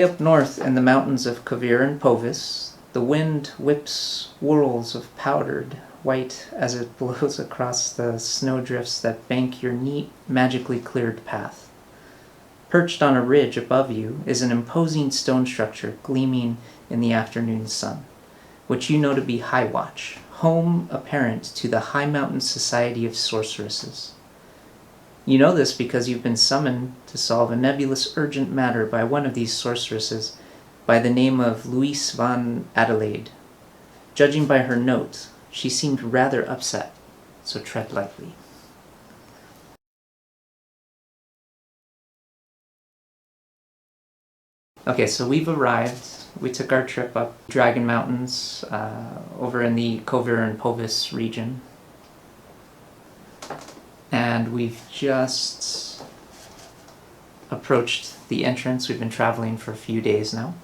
Up north in the mountains of Kovir and Povis, the wind whips whirls of powdered white as it blows across the snowdrifts that bank your neat, magically cleared path. Perched on a ridge above you is an imposing stone structure gleaming in the afternoon sun, which you know to be High Watch, home apparent to the High Mountain Society of Sorceresses. You know this because you've been summoned to solve a nebulous urgent matter by one of these sorceresses by the name of Louise van Adelaide. Judging by her note, she seemed rather upset, so tread lightly. Okay, so we've arrived. We took our trip up Dragon Mountains over in the Kovir and Povis region. And we've just approached the entrance. We've been traveling for a few days now.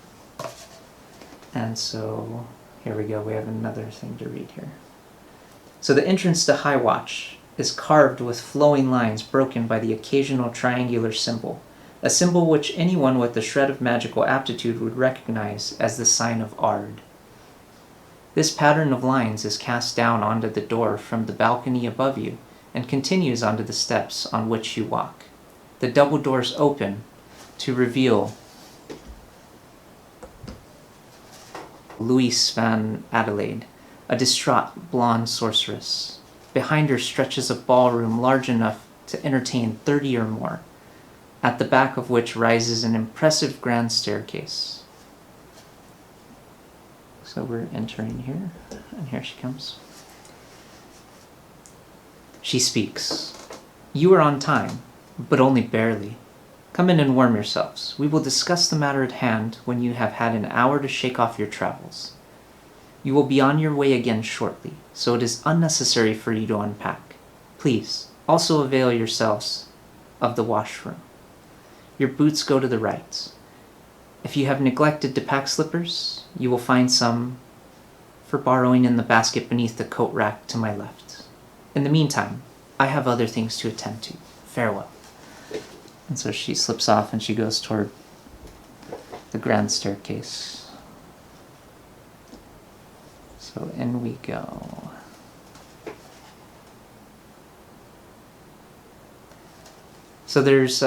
And so, here we go. We have another thing to read here. So the entrance to High Watch is carved with flowing lines broken by the occasional triangular symbol, a symbol which anyone with a shred of magical aptitude would recognize as the sign of Ard. This pattern of lines is cast down onto the door from the balcony above you, and continues onto the steps on which you walk. The double doors open to reveal Louise van Adelaide, a distraught blonde sorceress. Behind her stretches a ballroom large enough to entertain 30 or more, at the back of which rises an impressive grand staircase. So we're entering here, and here she comes. She speaks. You are on time, but only barely. Come in and warm yourselves. We will discuss the matter at hand when you have had an hour to shake off your travels. You will be on your way again shortly, so it is unnecessary for you to unpack. Please, also avail yourselves of the washroom. Your boots go to the right. If you have neglected to pack slippers, you will find some for borrowing in the basket beneath the coat rack to my left. In the meantime, I have other things to attend to. Farewell. And so she slips off and she goes toward the grand staircase. So in we go. So there's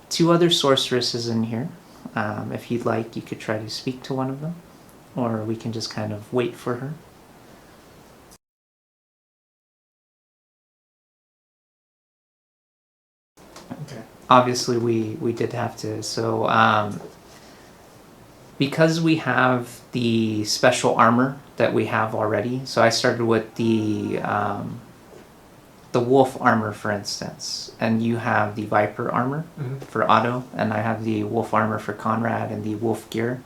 two other sorceresses in here. If you'd like, you could try to speak to one of them, or we can just kind of wait for her. Okay. Obviously, we did have to. So because we have the special armor that we have already, so I started with the wolf armor, for instance, and you have the viper armor for Otto, and I have the wolf armor for Konrad and the wolf gear.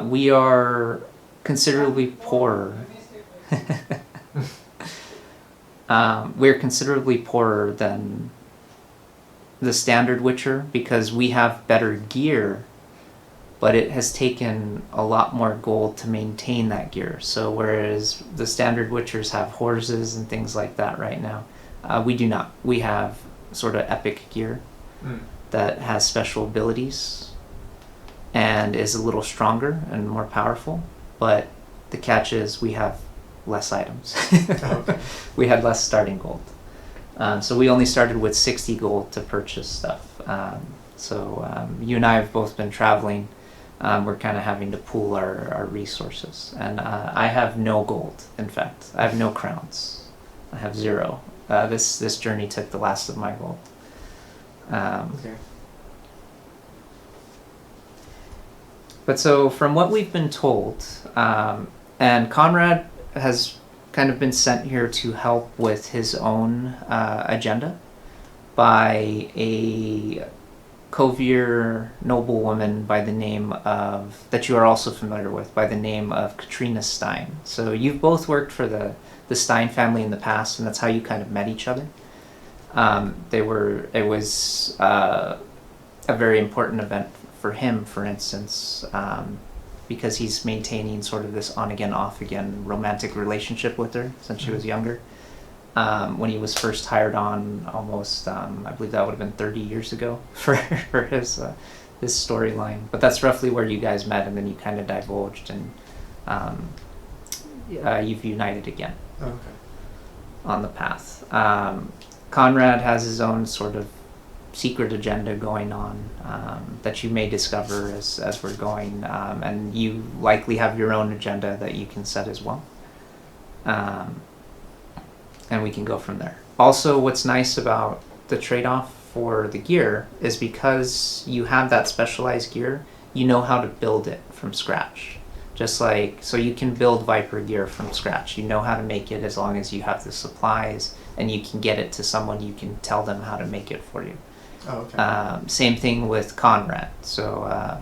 We are considerably poorer. We're considerably poorer than the standard Witcher because we have better gear, but it has taken a lot more gold to maintain that gear. So whereas the standard Witchers have horses and things like that right now, we do not. We have sort of epic gear that has special abilities and is a little stronger and more powerful, but the catch is we have less items. Okay. We had less starting gold. So we only started with 60 gold to purchase stuff. So you and I have both been traveling. We're kind of having to pool our resources. And I have no gold, in fact. I have no crowns. I have 0. This journey took the last of my gold. Okay. But so from what we've been told, and Konrad has kind of been sent here to help with his own agenda by a Kovir noblewoman by the name of, that you are also familiar with, by the name of Katrina Stein. So you've both worked for the Stein family in the past, and that's how you kind of met each other. It was a very important event for him, for instance, because he's maintaining sort of this on-again, off-again romantic relationship with her since she was younger. When he was first hired on almost, I believe that would have been 30 years ago for his his storyline. But that's roughly where you guys met, and then you kind of divulged, and you've united again Okay. on the path. Konrad has his own sort of secret agenda going on that you may discover as we're going, and you likely have your own agenda that you can set as well. And we can go from there. Also, what's nice about the trade-off for the gear is because you have that specialized gear, you know how to build it from scratch. Just like, so you can build Viper gear from scratch. You know how to make it as long as you have the supplies, and you can get it to someone, you can tell them how to make it for you. Oh, okay. Same thing with Konrad. So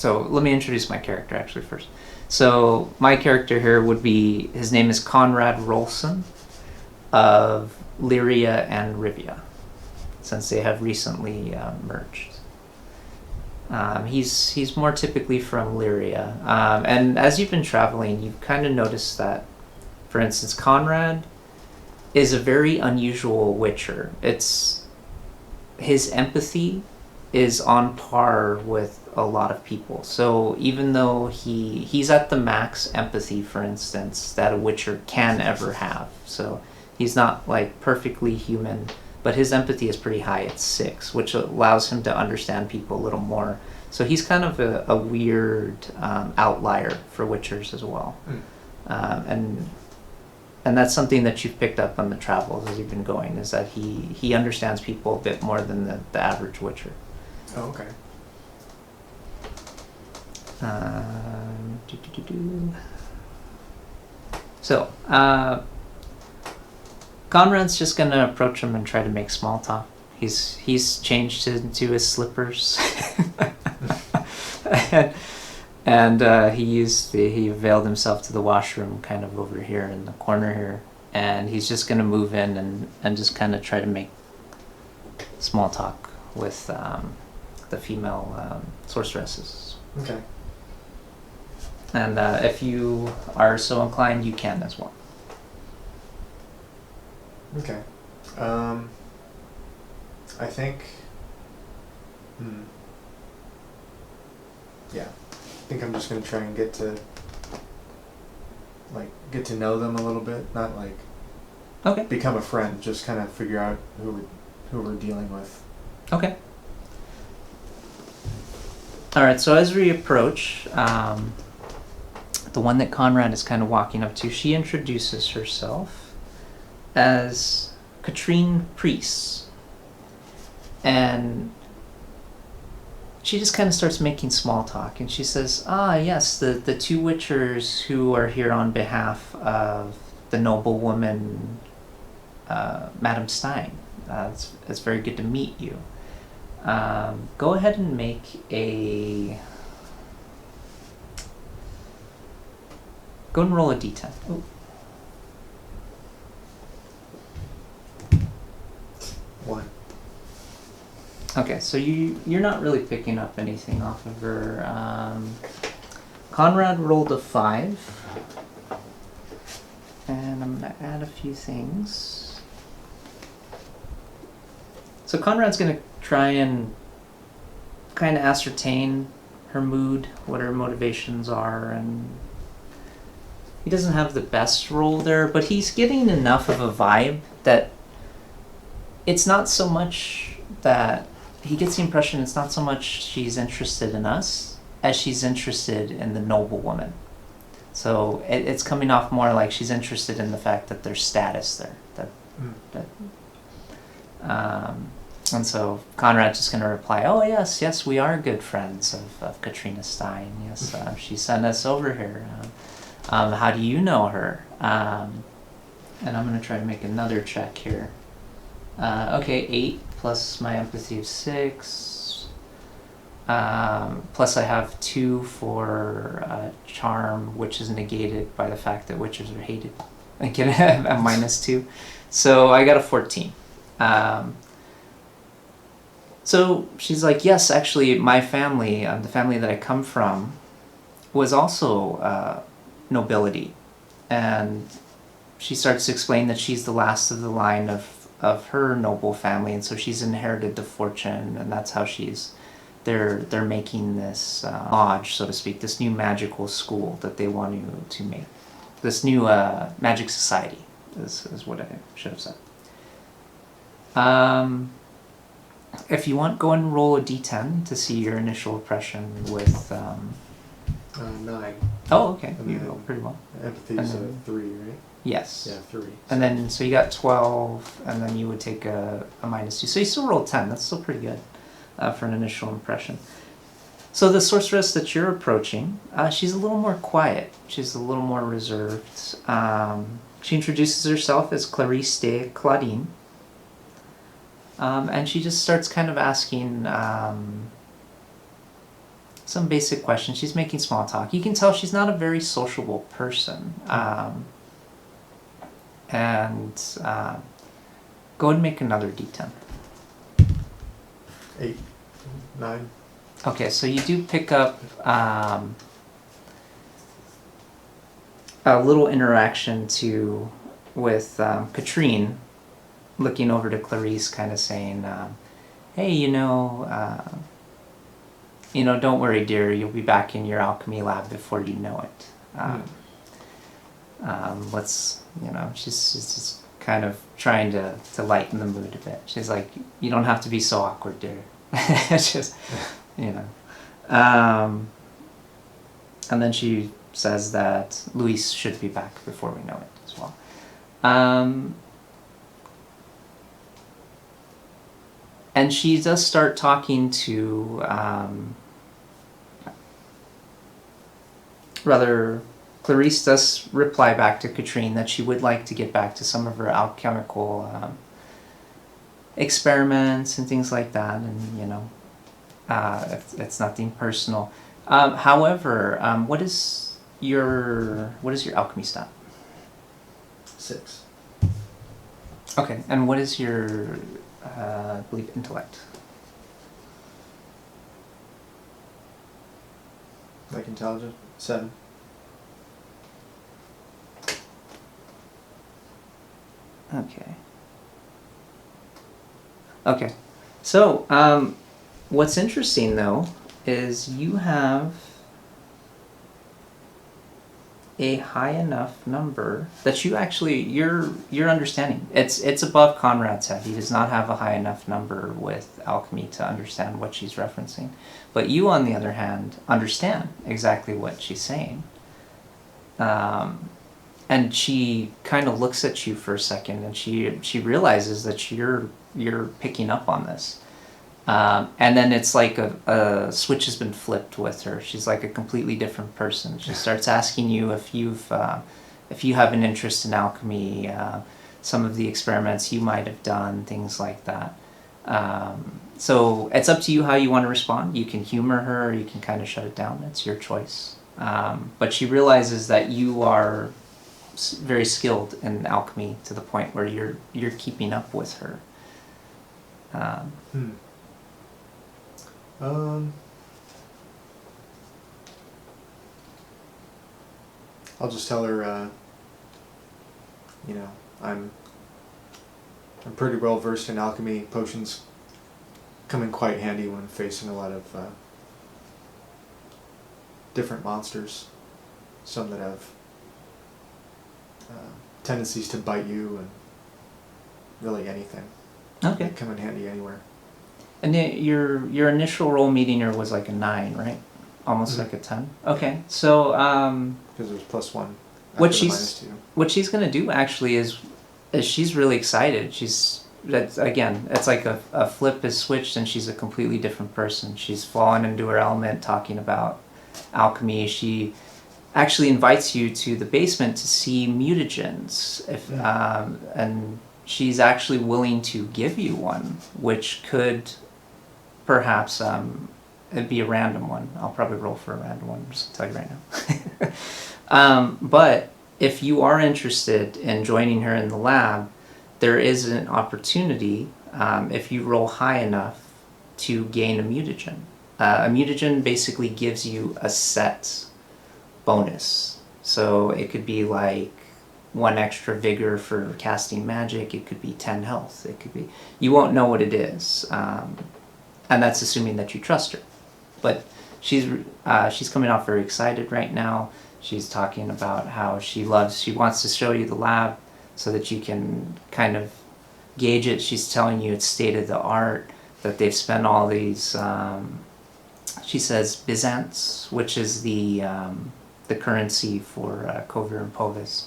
let me introduce my character actually first. So my character here would be, his name is Konrad Rolsen of Lyria and Rivia, since they have recently merged. He's more typically from Lyria. And as you've been traveling, you've kind of noticed that, for instance, Konrad is a very unusual witcher. His empathy is on par with a lot of people. So even though he's at the max empathy, for instance, that a witcher can ever have. So he's not like perfectly human, but his empathy is pretty high. It's 6, which allows him to understand people a little more. So he's kind of a weird outlier for witchers as well. And that's something that you've picked up on the travels as you've been going, is that he understands people a bit more than the average witcher. Oh, okay. So, Conrad's just gonna approach him and try to make small talk. He's changed into his slippers, and he availed himself to the washroom kind of over here in the corner here, and he's just gonna move in and just kind of try to make small talk with the female sorceresses. Okay. And if you are so inclined, you can as well. Okay. I think. Yeah. I think I'm just gonna try and get to know them a little bit, not like Okay. become a friend. Just kind of figure out who we're dealing with. Okay. All right. So as we approach, the one that Konrad is kind of walking up to, she introduces herself as Katrine Priest, and she just kind of starts making small talk, and she says, yes, the 2 witchers who are here on behalf of the noblewoman, Madame Stein. It's very good to meet you. Go ahead and make go and roll a D10. Ooh. One. Okay, so you're not really picking up anything off of her. Konrad rolled a 5, and I'm gonna add a few things. So Konrad's gonna try and kind of ascertain her mood, what her motivations are, and he doesn't have the best roll there, but he's getting enough of a vibe that it's not so much that he gets the impression it's not so much she's interested in us as she's interested in the noblewoman. So it's coming off more like she's interested in the fact that there's status there. And so Konrad's just going to reply, oh, yes, we are good friends of Katrina Stein. Yes, she sent us over here. How do you know her? And I'm going to try to make another check here. Okay, 8 plus my empathy of 6. Plus I have 2 for charm, which is negated by the fact that witches are hated. I get a -2. So I got a 14. So she's like, yes, actually, my family, the family that I come from, was also nobility. And she starts to explain that she's the last of the line of her noble family, and so she's inherited the fortune, and that's how she's they're making this lodge, so to speak, this new magical school that they want to make. This new magic society is what I should have said. If you want, go and roll a D10 to see your initial impression with... 9. Oh, okay. And You then rolled pretty well. Empathy is a 3, right? Yes. Yeah, 3. And then, so you got 12, and then you would take a -2. So you still rolled 10. That's still pretty good for an initial impression. So the sorceress that you're approaching, she's a little more quiet. She's a little more reserved. She introduces herself as Clarice de Claudine. And she just starts kind of asking some basic questions. She's making small talk. You can tell she's not a very sociable person. And go ahead and make another D10. 8. 9. Okay, so you do pick up a little interaction with Katrine, looking over to Clarice, kind of saying, "Hey, don't worry, dear. You'll be back in your alchemy lab before you know it." She's just kind of trying to lighten the mood a bit. She's like, "You don't have to be so awkward, dear." It's just, and then she says that Luis should be back before we know it as well. And she does start talking to, Clarice does reply back to Katrine that she would like to get back to some of her alchemical experiments and things like that, and it's nothing personal. However, what is your alchemy stat? 6. Okay, and what is your I believe intellect? Like intelligence? 7. Okay. So, what's interesting though is you have a high enough number that you actually your understanding it's above Konrad's head. He does not have a high enough number with alchemy to understand what she's referencing, but you, on the other hand, understand exactly what she's saying. And she kind of looks at you for a second, and she realizes that you're picking up on this. And then it's like a switch has been flipped with her. She's like a completely different person. She starts asking you if you have an interest in alchemy, some of the experiments you might have done, things like that. So it's up to you how you want to respond. You can humor her, or you can kind of shut it down. It's your choice. But she realizes that you are very skilled in alchemy to the point where you're keeping up with her. I'll just tell her, I'm pretty well versed in alchemy. Potions come in quite handy when facing a lot of different monsters. Some that have tendencies to bite you, and really anything. Okay. They come in handy anywhere. And your initial roll meeting her was like a 9, right? Almost like a 10. Okay, so because it was +1. What she's gonna do actually is she's really excited. It's like a flip is switched, and she's a completely different person. She's fallen into her element, talking about alchemy. She actually invites you to the basement to see mutagens, and she's actually willing to give you one, which could perhaps it'd be a random one. I'll probably roll for a random one, just to tell you right now. But if you are interested in joining her in the lab, there is an opportunity, if you roll high enough, to gain a mutagen. A mutagen basically gives you a set bonus. So it could be like 1 extra vigor for casting magic. It could be 10 health. It could be... You won't know what it is. And that's assuming that you trust her. But she's coming off very excited right now. She's talking about how she wants to show you the lab so that you can kind of gauge it. She's telling you it's state of the art, that they've spent all these, she says Byzants, which is the currency for Kovir and Povis.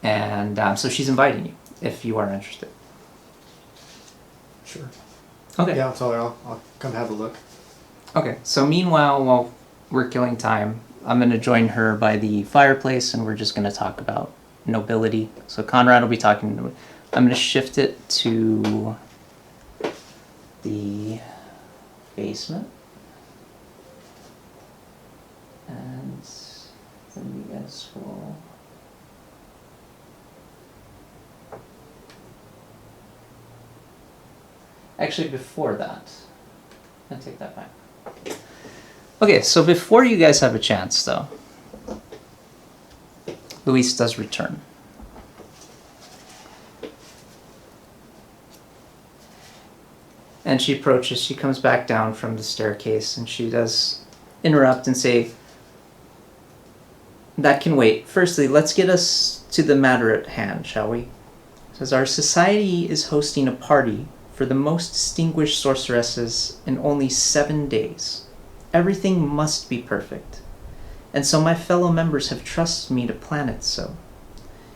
And so she's inviting you if you are interested. Sure. Okay. Yeah, I'll tell her I'll come have a look. Okay, so meanwhile, while we're killing time, I'm going to join her by the fireplace, and we're just going to talk about nobility. So Konrad will be talking. I'm going to shift it to the basement. And then you guys will... Actually, before that, I'll take that back. Okay, so before you guys have a chance, though, Luis does return. And she approaches, she comes back down from the staircase, and she does interrupt and say, that can wait. Firstly, let's get us to the matter at hand, shall we? It says, our society is hosting a party for the most distinguished sorceresses in only 7 days. Everything must be perfect. And so my fellow members have trusted me to plan it so.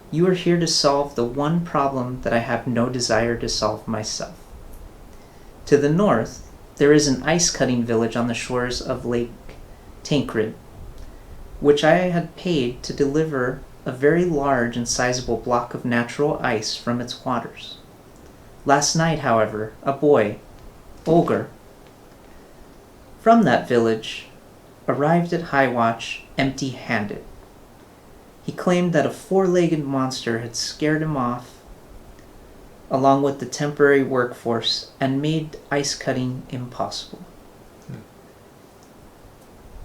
You are here to solve the one problem that I have no desire to solve myself. To the north, there is an ice-cutting village on the shores of Lake Tancred, which I had paid to deliver a very large and sizable block of natural ice from its waters. Last night, however, a boy, Olger, from that village, arrived at High Watch empty-handed. He claimed that a 4-legged monster had scared him off, along with the temporary workforce, and made ice cutting impossible.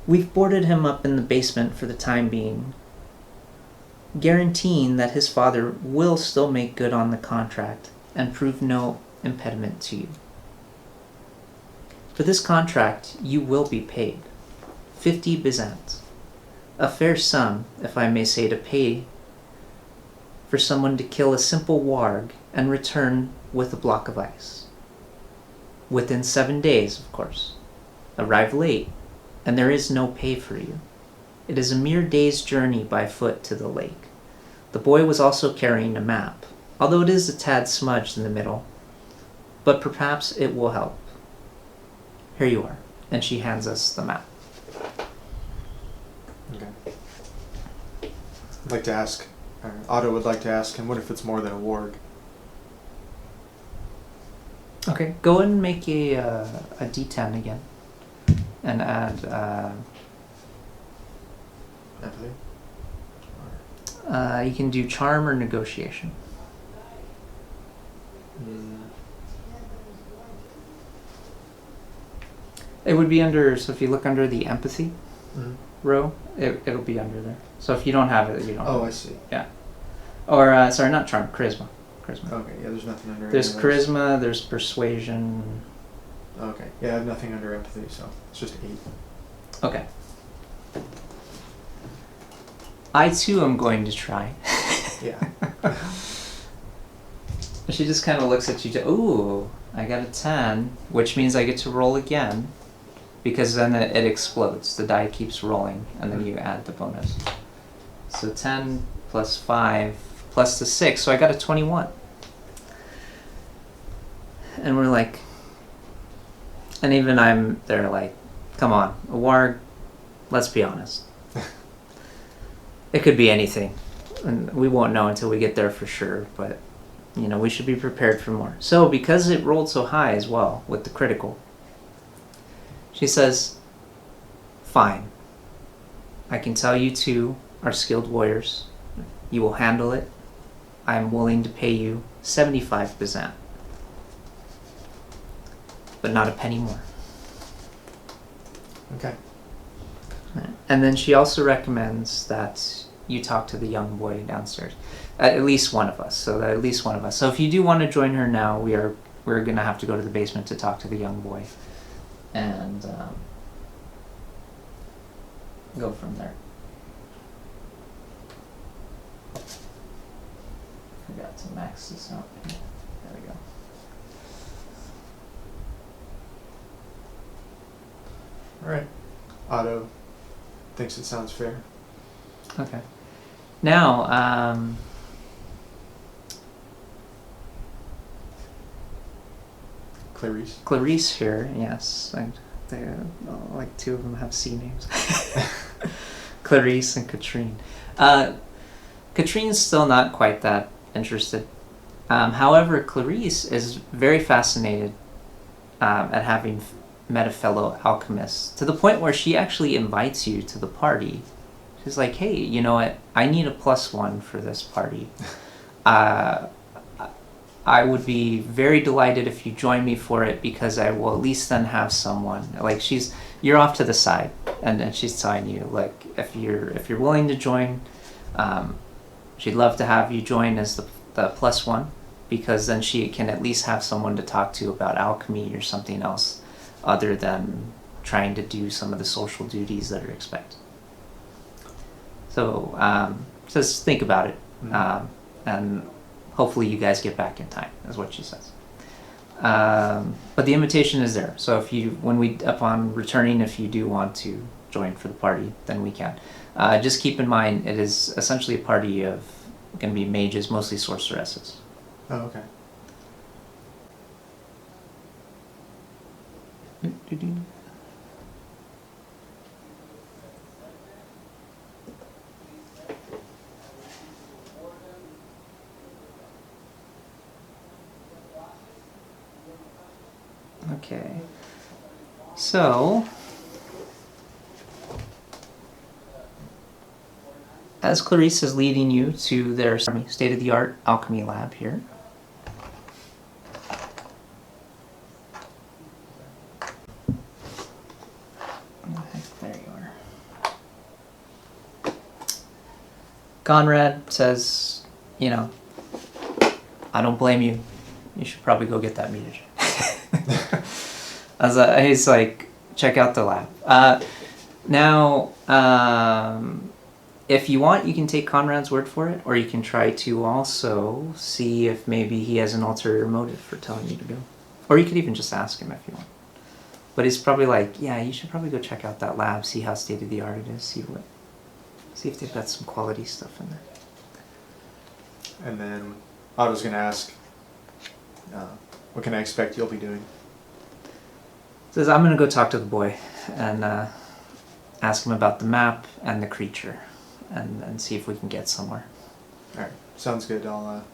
We've boarded him up in the basement for the time being, guaranteeing that his father will still make good on the contract and prove no impediment to you. For this contract, you will be paid 50 Byzants, a fair sum, if I may say, to pay for someone to kill a simple warg and return with a block of ice. Within 7 days, of course. Arrive late, and there is no pay for you. It is a mere day's journey by foot to the lake. The boy was also carrying a map, although it is a tad smudged in the middle, but perhaps it will help. Here you are. And she hands us the map. Okay. I'd like to ask, Otto would like to ask him, what if it's more than a warg? Okay, go ahead and make a D10 again. And add... Empathy? you can do charm or negotiation. It would be under, so if you look under the empathy row, it'll be under there. So if you don't have it, you don't. Oh, I see. Yeah. Or, sorry, not charm, charisma. Okay, yeah, there's nothing under There's any of those. charisma, there's persuasion. Okay, yeah, I have nothing under empathy, so it's just 8. Okay. I too am going to try. Yeah. She just kind of looks at you. Ooh, I got a 10, which means I get to roll again, because then it explodes. The die keeps rolling, and then you add the bonus. So 10 plus 5 plus the 6, so I got a 21. And we're like, and even I'm there like, come on, a warg, let's be honest. It could be anything, and we won't know until we get there for sure, but you know, we should be prepared for more. So because it rolled so high as well with the critical, she says, fine. I can tell you two are skilled warriors. You will handle it. I am willing to pay you 75 Byzant. But not a penny more. Okay. And then she also recommends that you talk to the young boy downstairs. At least one of us. So that at least one of us. So if you do want to join her now, we're going to have to go to the basement to talk to the young boy. And go from there. Forgot to max this out. There we go. All right. Otto thinks it sounds fair. Okay. Now, Clarice. Clarice here, yes. Like two of them have C names. Clarice and Katrine. Katrine's still not quite that interested. However, Clarice is very fascinated at having met a fellow alchemist, to the point where she actually invites you to the party. She's like, hey, you know what? I need a +1 for this party. I would be very delighted if you join me for it, because I will at least then have someone. Like, you're off to the side, and she's telling you, like, if you're willing to join, she'd love to have you join as the +1, because then she can at least have someone to talk to about alchemy or something else other than trying to do some of the social duties that are expected. So just think about it, and hopefully you guys get back in time, is what she says. But the invitation is there. So upon returning, if you do want to join for the party, then we can. Just keep in mind, it is essentially a party of going to be mages, mostly sorceresses. Oh, okay. Okay. So, as Clarice is leading you to their state-of-the-art alchemy lab here. There you are. Konrad says, I don't blame you. You should probably go get that mutagen. He's like, check out the lab. Now, if you want, you can take Konrad's word for it, or you can try to also see if maybe he has an ulterior motive for telling you to go. Or you could even just ask him if you want. But he's probably like, yeah, you should probably go check out that lab, see how state-of-the-art it is, see if they've got some quality stuff in there. And then Otto's going to ask, what can I expect you'll be doing? Says, I'm going to go talk to the boy and ask him about the map and the creature, and see if we can get somewhere. Alright, sounds good. I'll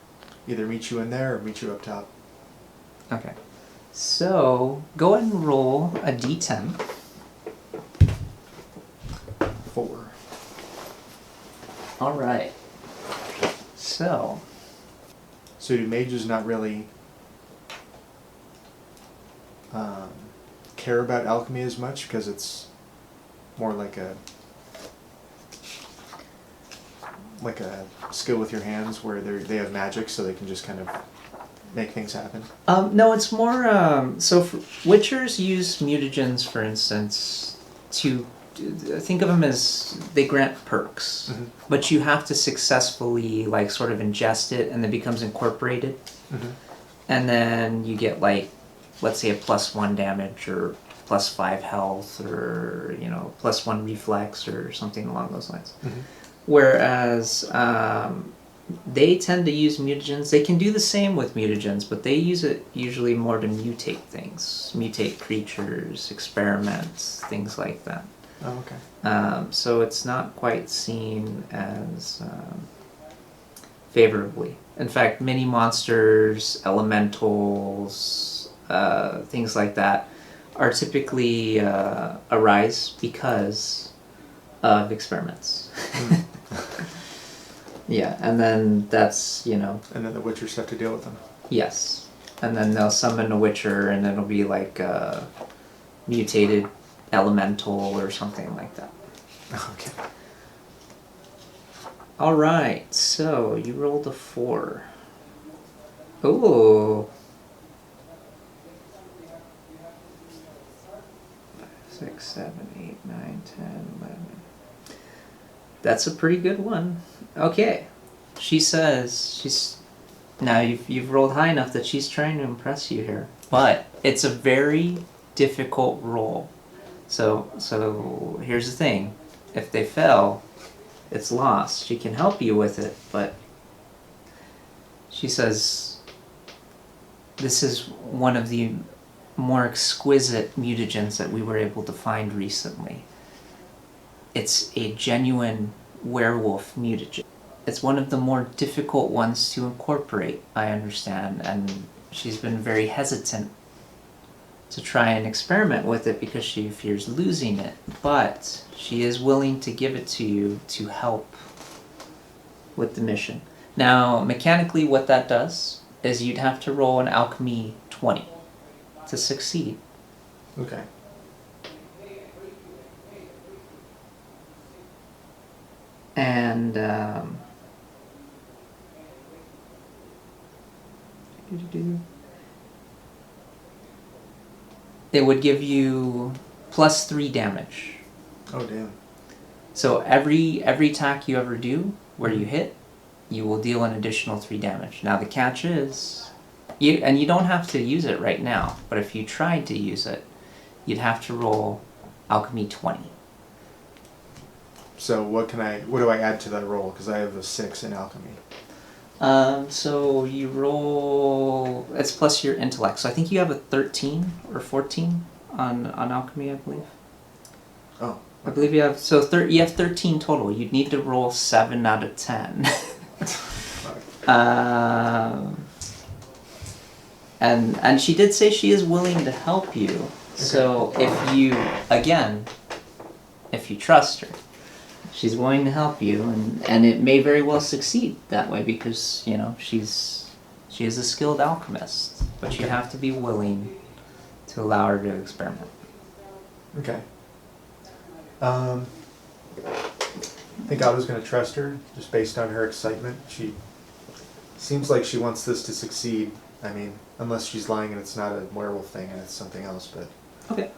either meet you in there or meet you up top. Okay. So, go ahead and roll a D10. 4. Alright. So do mages not really care about alchemy as much, because it's more like a skill with your hands, where they have magic, so they can just kind of make things happen? No, it's more, witchers use mutagens, for instance, to think of them as they grant perks, but you have to successfully sort of ingest it, and it becomes incorporated, and then you get let's say a +1 damage or +5 health, or +1 reflex or something along those lines. Whereas they tend to use mutagens. They can do the same with mutagens, but they use it usually more to mutate things, mutate creatures, experiments, things like that. Oh, okay. So it's not quite seen as favorably. In fact, many monsters, elementals, things like that are typically arise because of experiments. Yeah, and then that's, And then the witchers have to deal with them. Yes. And then they'll summon a witcher, and it'll be like a mutated elemental or something like that. Okay. Alright, so you rolled a 4. Ooh. 6, 7, 8, 9, 10, 11. That's a pretty good one. Okay. She says she's... Now, you've rolled high enough that she's trying to impress you here. But it's a very difficult roll. So here's the thing. If they fail, it's lost. She can help you with it, but she says this is one of the more exquisite mutagens that we were able to find recently. It's a genuine werewolf mutagen. It's one of the more difficult ones to incorporate, I understand, and she's been very hesitant to try and experiment with it because she fears losing it, but she is willing to give it to you to help with the mission. Now, mechanically what that does is you'd have to roll an alchemy 20 to succeed. Okay. And it would give you plus 3 damage. Oh, damn. So every attack you ever do where you hit, you will deal an additional 3 damage. Now the catch is, you don't have to use it right now, but if you tried to use it, you'd have to roll alchemy 20. So what do I add to that roll? Because I have a 6 in alchemy. So you roll, it's plus your intellect. So I think you have a 13 or 14 on alchemy, I believe. Oh. Okay. I believe you have, you have 13 total. You'd need to roll 7 out of 10. And she did say she is willing to help you. Okay. So if you trust her, she's willing to help you, and it may very well succeed that way because, you know, she is a skilled alchemist, but you have to be willing to allow her to experiment. Okay. I think Otto's going to trust her just based on her excitement. She seems like she wants this to succeed. I mean, unless she's lying and it's not a werewolf thing and it's something else, but... Okay.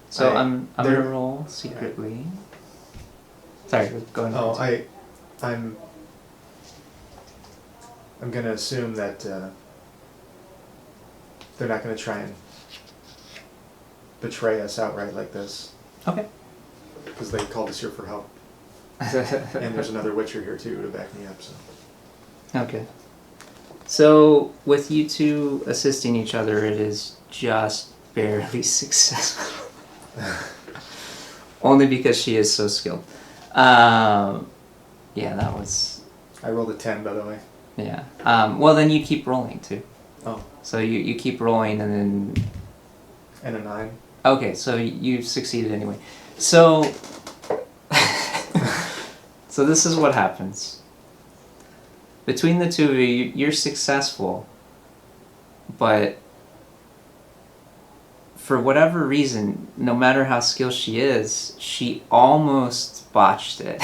So I'm going to roll secretly. Yeah. Sorry, go ahead. Oh, I'm going to assume that they're not going to try and betray us outright like this. Okay. Because they called us here for help. And there's another Witcher here too to back me up. So. Okay. So with you two assisting each other, it is just barely successful. Only because she is so skilled. Yeah, that was... I rolled a 10, by the way. Yeah. Well, then you keep rolling too. Oh. So you keep rolling and then... And a 9. Okay, so you succeeded anyway. So... So this is what happens. Between the two of you, you're successful, but for whatever reason, no matter how skilled she is, she almost botched it.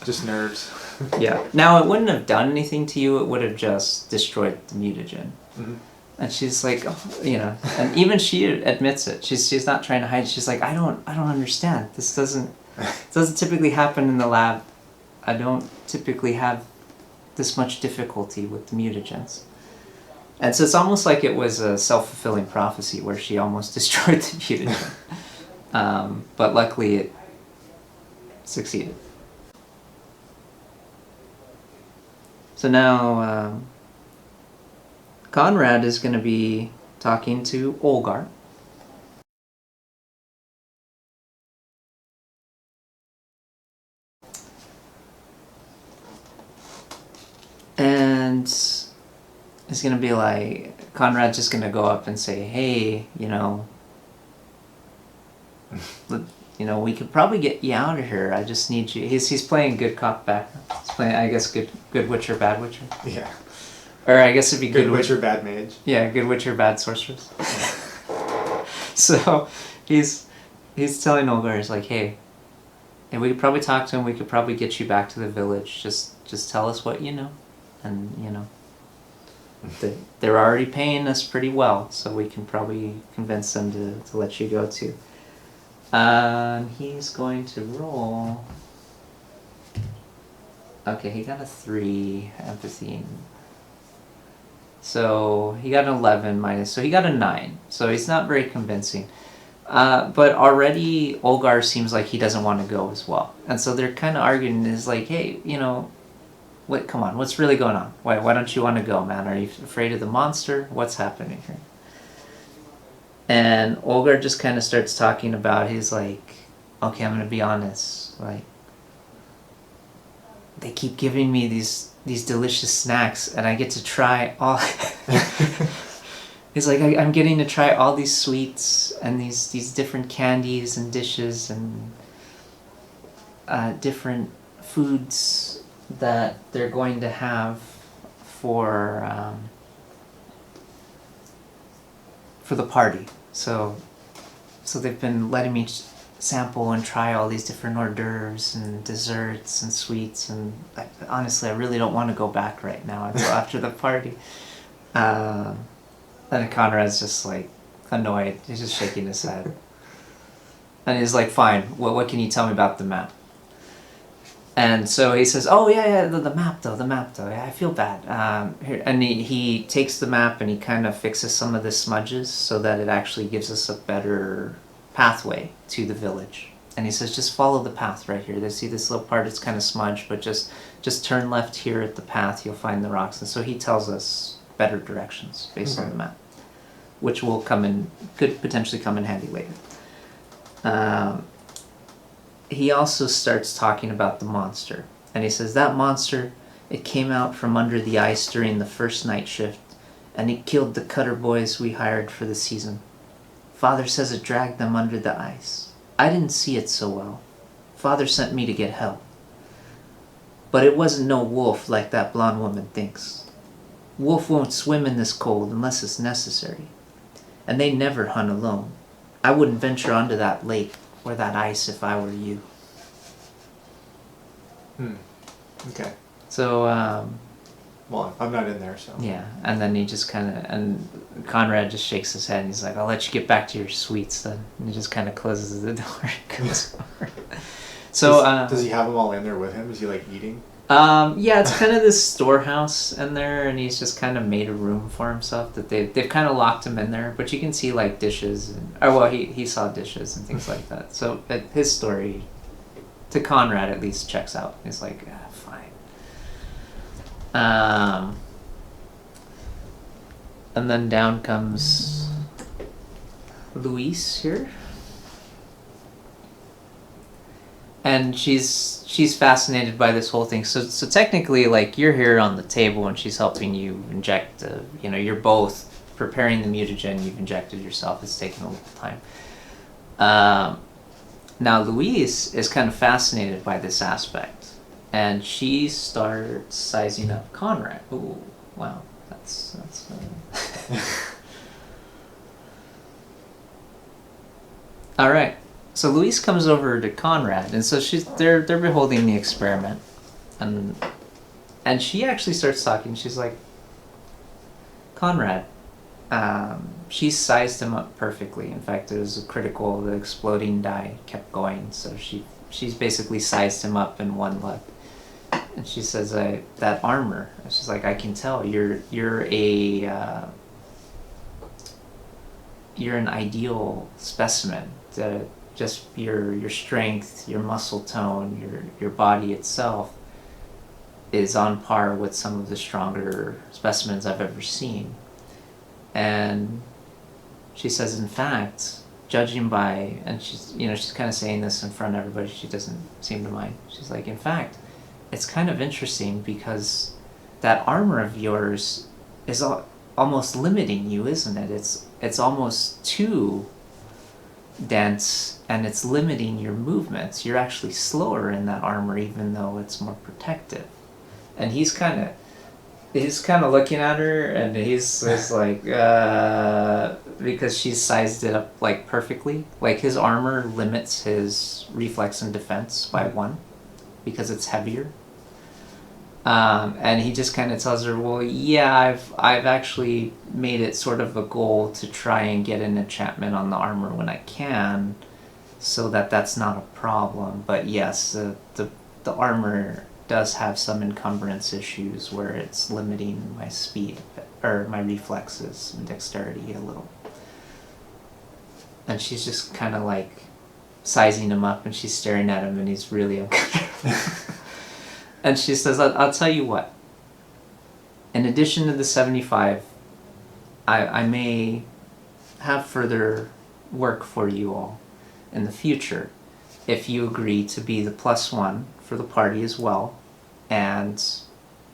Just nerves. Yeah. Now, it wouldn't have done anything to you, it would have just destroyed the mutagen. Mm-hmm. And she's like, oh, you know, and even she admits it. She's not trying to hide. She's like, I don't understand. This doesn't typically happen in the lab. I don't typically have this much difficulty with the mutagens. And so it's almost like it was a self-fulfilling prophecy where she almost destroyed the mutagen. But luckily it succeeded. So now Konrad is going to be talking to Olgar. And it's going to be like, Konrad's just going to go up and say, hey, you know, we could probably get you out of here. I just need you. He's playing good cop back. He's playing, I guess, good Witcher, bad Witcher. Yeah. Or I guess it'd be good Witcher, bad mage. Yeah, good Witcher, bad sorceress. So he's telling Olgar, he's like, hey, and we could probably talk to him. We could probably get you back to the village. Just tell us what you know, and you know, they're already paying us pretty well, so we can probably convince them to let you go too. He's going to roll Okay, he got a 3 empathy. So he got an 11 minus. So he got a 9. So he's not very convincing. But already Olgar seems like he doesn't want to go as well. And so they're kind of arguing. Is like, hey, wait, come on, what's really going on? Why don't you want to go, man? Are you afraid of the monster? What's happening here? And Olgar just kind of starts talking about, he's like, okay, I'm going to be honest. Like, they keep giving me these delicious snacks, and I get to try all... He's like, I'm getting to try all these sweets and these different candies and dishes and different foods that they're going to have for the party. So they've been letting me sample and try all these different hors d'oeuvres and desserts and sweets, and honestly, I really don't want to go back right now until after the party. And Konrad's just like annoyed. He's just shaking his head. And he's like, fine, what can you tell me about the map? And so he says, oh yeah, the map though, yeah, I feel bad. Here, and he takes the map and he kind of fixes some of the smudges so that it actually gives us a better pathway to the village. And he says, just follow the path right here. They see this little part, it's kind of smudged, but just turn left here at the path, you'll find the rocks. And so he tells us better directions based on the map, which could potentially come in handy later. He also starts talking about the monster, and he says that monster, it came out from under the ice during the first night shift, and it killed the cutter boys we hired for the season. Father says it dragged them under the ice. I didn't see it so well. Father sent me to get help. But it wasn't no wolf like that blonde woman thinks. Wolf won't swim in this cold unless it's necessary. And they never hunt alone. I wouldn't venture onto that lake or that ice if I were you. Okay. So, well, I'm not in there, so. Yeah, and then he just and Konrad just shakes his head and he's like, I'll let you get back to your sweets then. And he just kind of closes the door and goes over. So, does he have them all in there with him? Is he like eating? Yeah, it's kind of this storehouse in there, and he's just kind of made a room for himself that they've kind of locked him in there. But you can see like dishes, he saw dishes and things like that. So his story, to Konrad at least, checks out. He's like, fine. And then down comes Luis here. And she's fascinated by this whole thing. So technically, like, you're here on the table and she's helping you inject. You're both preparing the mutagen. You've injected yourself. It's taken a little time. Now Louise is kind of fascinated by this aspect, and she starts sizing up Konrad. Ooh, wow, that's. All right. So Louise comes over to Konrad, and so they're beholding the experiment, and she actually starts talking. She's like, Konrad, she sized him up perfectly. In fact, it was critical. The exploding die kept going, so she's basically sized him up in one look. And she says, that armor. She's like, I can tell you're an ideal specimen. Just your strength, your muscle tone, your body itself is on par with some of the stronger specimens I've ever seen. And she says, in fact, judging by, and she's kind of saying this in front of everybody, she doesn't seem to mind. She's like, in fact, it's kind of interesting because that armor of yours is almost limiting you, isn't it? It's almost too dense, and it's limiting your movements. You're actually slower in that armor, even though it's more protective. And he's kind of looking at her, and he's like, because she's sized it up like perfectly. Like, his armor limits his reflex and defense by 1 because it's heavier. And he just kind of tells her, well, yeah, I've actually made it sort of a goal to try and get an enchantment on the armor when I can, so that's not a problem. But yes, the armor does have some encumbrance issues where it's limiting my speed or my reflexes and dexterity a little. And she's just kind of like sizing him up, and she's staring at him, and he's really uncomfortable. And she says, I'll tell you what. In addition to the 75, I may have further work for you all in the future if you agree to be the +1 for the party as well, and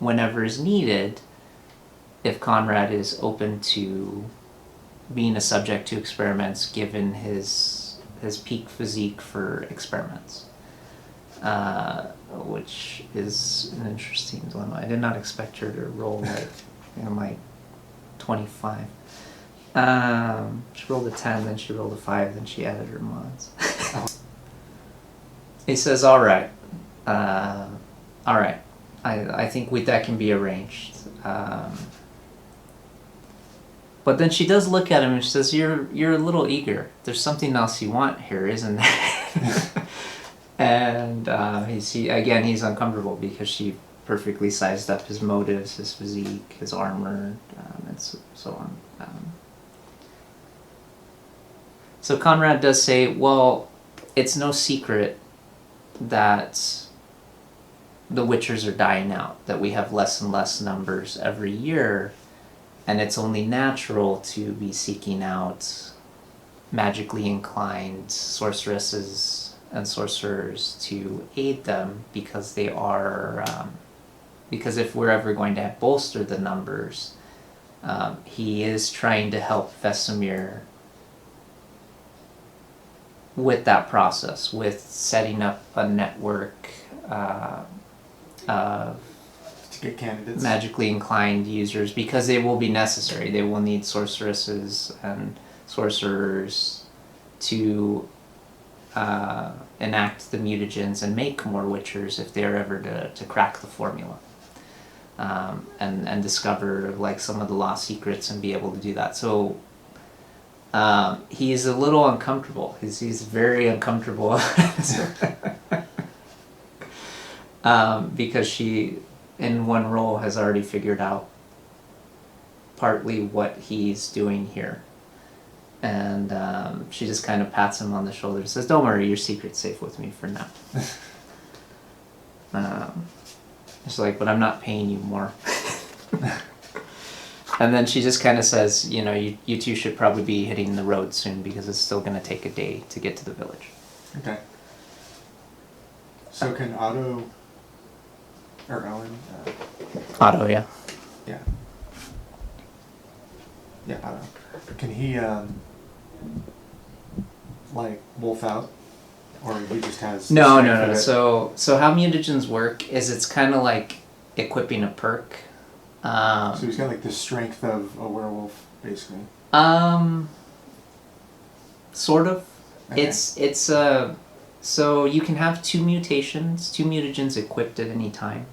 whenever is needed, if Konrad is open to being a subject to experiments given his peak physique for experiments, which is an interesting dilemma. I did not expect her to roll like 25. She rolled a 10, then she rolled a 5, then she added her mods. He says, all right. I think that can be arranged. But then she does look at him and she says, you're a little eager. There's something else you want here, isn't there? And he's uncomfortable because she perfectly sized up his motives, his physique, his armor, and so on. So Konrad does say, well, it's no secret that the Witchers are dying out, that we have less and less numbers every year, and it's only natural to be seeking out magically inclined sorceresses and sorcerers to aid them, because they are, because if we're ever going to bolster the numbers, he is trying to help Vesemir with that process, with setting up a network of To get candidates. magically inclined users, because they will be necessary. They will need sorceresses and sorcerers to enact the mutagens and make more Witchers if they're ever to crack the formula. And discover like some of the lost secrets and be able to do that. So he's a little uncomfortable. He's very uncomfortable because she, in one roll, has already figured out partly what he's doing here. And she just kind of pats him on the shoulder and says, don't worry, your secret's safe with me for now. It's like, but I'm not paying you more. And then she just kind of says, you two should probably be hitting the road soon, because it's still going to take a day to get to the village. Okay. So can Otto, or Owen? Otto, yeah. Yeah. Yeah, Otto. Can he, like, wolf out? Or he just has... No. So how mutagens work is it's kind of like equipping a perk. So he's got like the strength of a werewolf, basically. Sort of. Okay. It's so you can have two mutagens equipped at any time.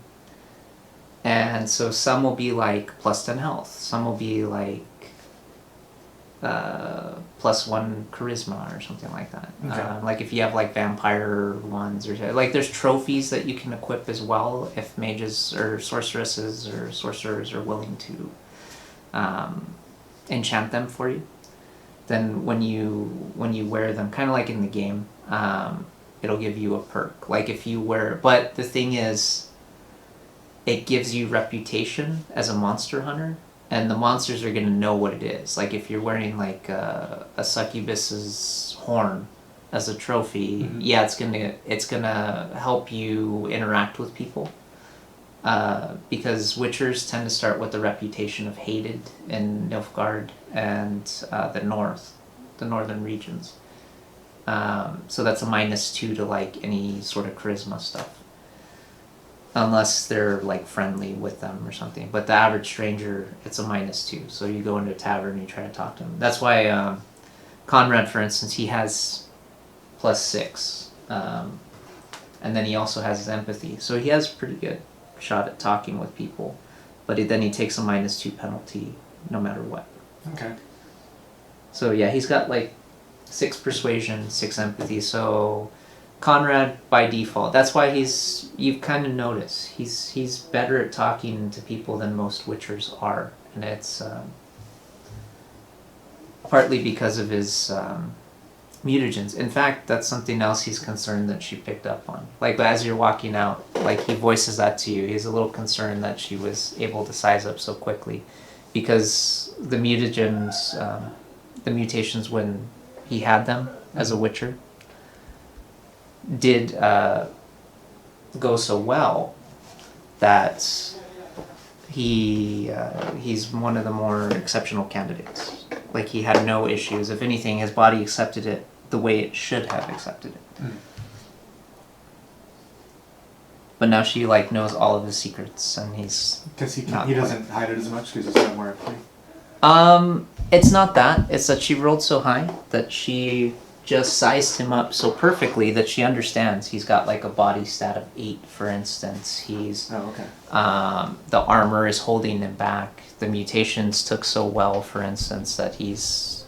And so some will be like +10 health, some will be like +1 charisma or something like that. Okay. Like if you have like vampire ones, or like there's trophies that you can equip as well if mages or sorceresses or sorcerers are willing to enchant them for you. Then when you wear them, kind of like in the game, it'll give you a perk. Like if you wear, but the thing is, it gives you reputation as a monster hunter. And the monsters are going to know what it is. Like if you're wearing like a succubus's horn as a trophy, mm-hmm. yeah, it's gonna help you interact with people. Because Witchers tend to start with the reputation of hated in Nilfgaard and the northern regions. So that's a -2 to like any sort of charisma stuff. Unless they're like friendly with them or something. But the average stranger, it's a -2. So you go into a tavern and you try to talk to them. That's why Konrad, for instance, he has +6. And then he also has his empathy. So he has a pretty good shot at talking with people. But then he takes a -2 penalty no matter what. Okay. So yeah, he's got like 6 persuasion, 6 empathy. So Konrad by default. That's why you've kind of noticed, he's better at talking to people than most Witchers are. And it's partly because of his mutagens. In fact, that's something else he's concerned that she picked up on. Like, as you're walking out, like, he voices that to you. He's a little concerned that she was able to size up so quickly. Because the mutagens, the mutations when he had them as a Witcher, did go so well that he's one of the more exceptional candidates. Like, he had no issues. If anything, his body accepted it the way it should have accepted it. Mm. But now she like knows all of his secrets, and he's because he doesn't hide it as much because he's got more empathy. It's not that. It's that she rolled so high that she just sized him up so perfectly that she understands. He's got like a body stat of 8, for instance. He's the armor is holding him back. The mutations took so well, for instance, that he's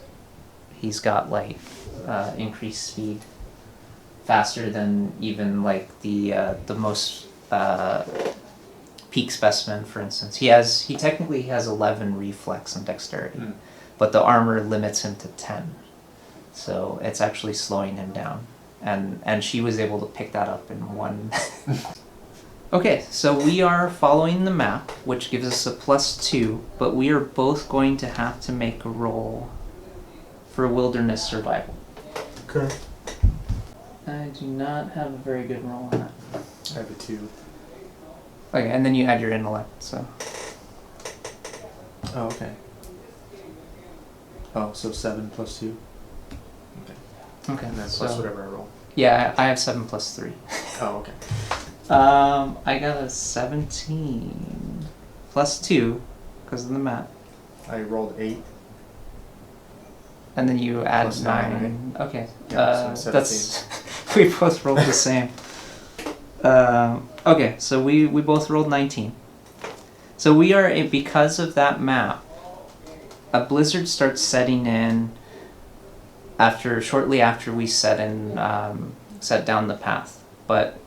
got like increased speed faster than even like the most peak specimen, for instance. He technically has 11 reflex and dexterity, but the armor limits him to 10. So it's actually slowing him down. And she was able to pick that up in one. Okay, so we are following the map, which gives us a +2, but we are both going to have to make a roll for wilderness survival. Okay. I do not have a very good roll on that. I have a 2. Okay, and then you add your intellect, so. Oh, okay. Oh, so 7 + 2. Okay. And then plus whatever I roll. Yeah, I have 7 + 3. Oh, okay. I got a 17 +2 because of the map. I rolled 8. And then you add Plus 9. Right? Okay. Yeah, so that's we both rolled the same. Okay, so we both rolled 19. So we are because of that map. A blizzard starts setting in shortly after we set down the path. But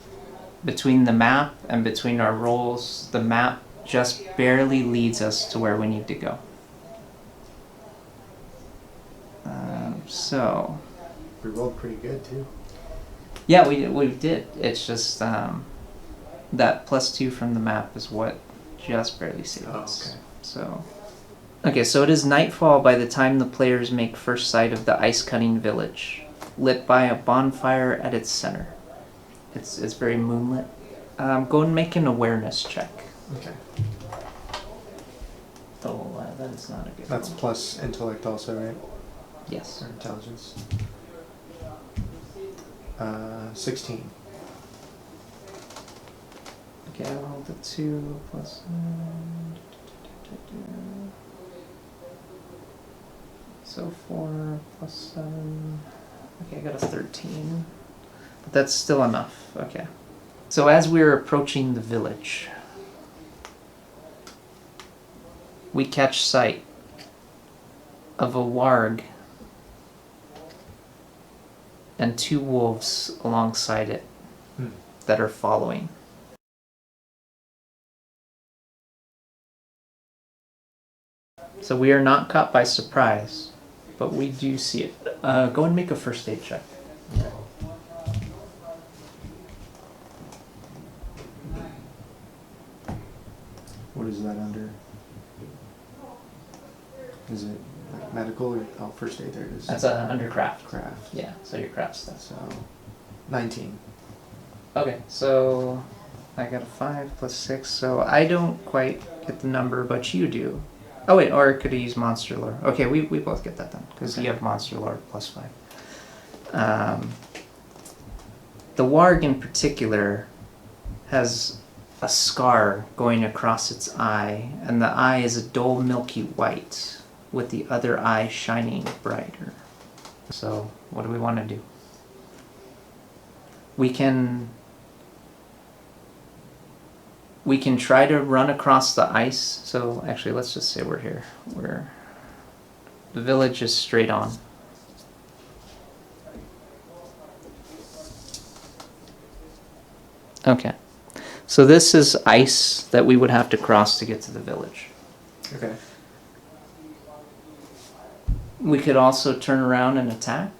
between the map and between our rolls, the map just barely leads us to where we need to go. So we rolled pretty good too. Yeah, we did. It's just that +2 from the map is what just barely saved us. Okay. So it is nightfall by the time the players make first sight of the ice-cutting village, lit by a bonfire at its center. It's very moonlit. Go and make an awareness check. Okay. Oh, that is not a good That's one. plus intellect also, right? Yes. Or intelligence. 16. Okay, I'll hold the 2 plus... So 4 plus 7... Okay, I got a 13. But that's still enough. Okay. So as we're approaching the village, we catch sight of a warg and 2 wolves alongside it that are following. So we are not caught by surprise, but we do see it. Go and make a first aid check. Okay. What is that under? Is it like medical or first aid? There it is. That's under craft. Craft. Yeah, so your craft stuff. So 19. Okay, so I got a 5 plus 6, so I don't quite get the number, but you do. Oh wait, or could I use monster lore? Okay, we both get that then, because you have monster lore plus 5. The warg in particular has a scar going across its eye, and the eye is a dull milky white, with the other eye shining brighter. So, what do we want to do? We can try to run across the ice. So actually, let's just say we're here. The village is straight on. Okay. So this is ice that we would have to cross to get to the village. Okay. We could also turn around and attack.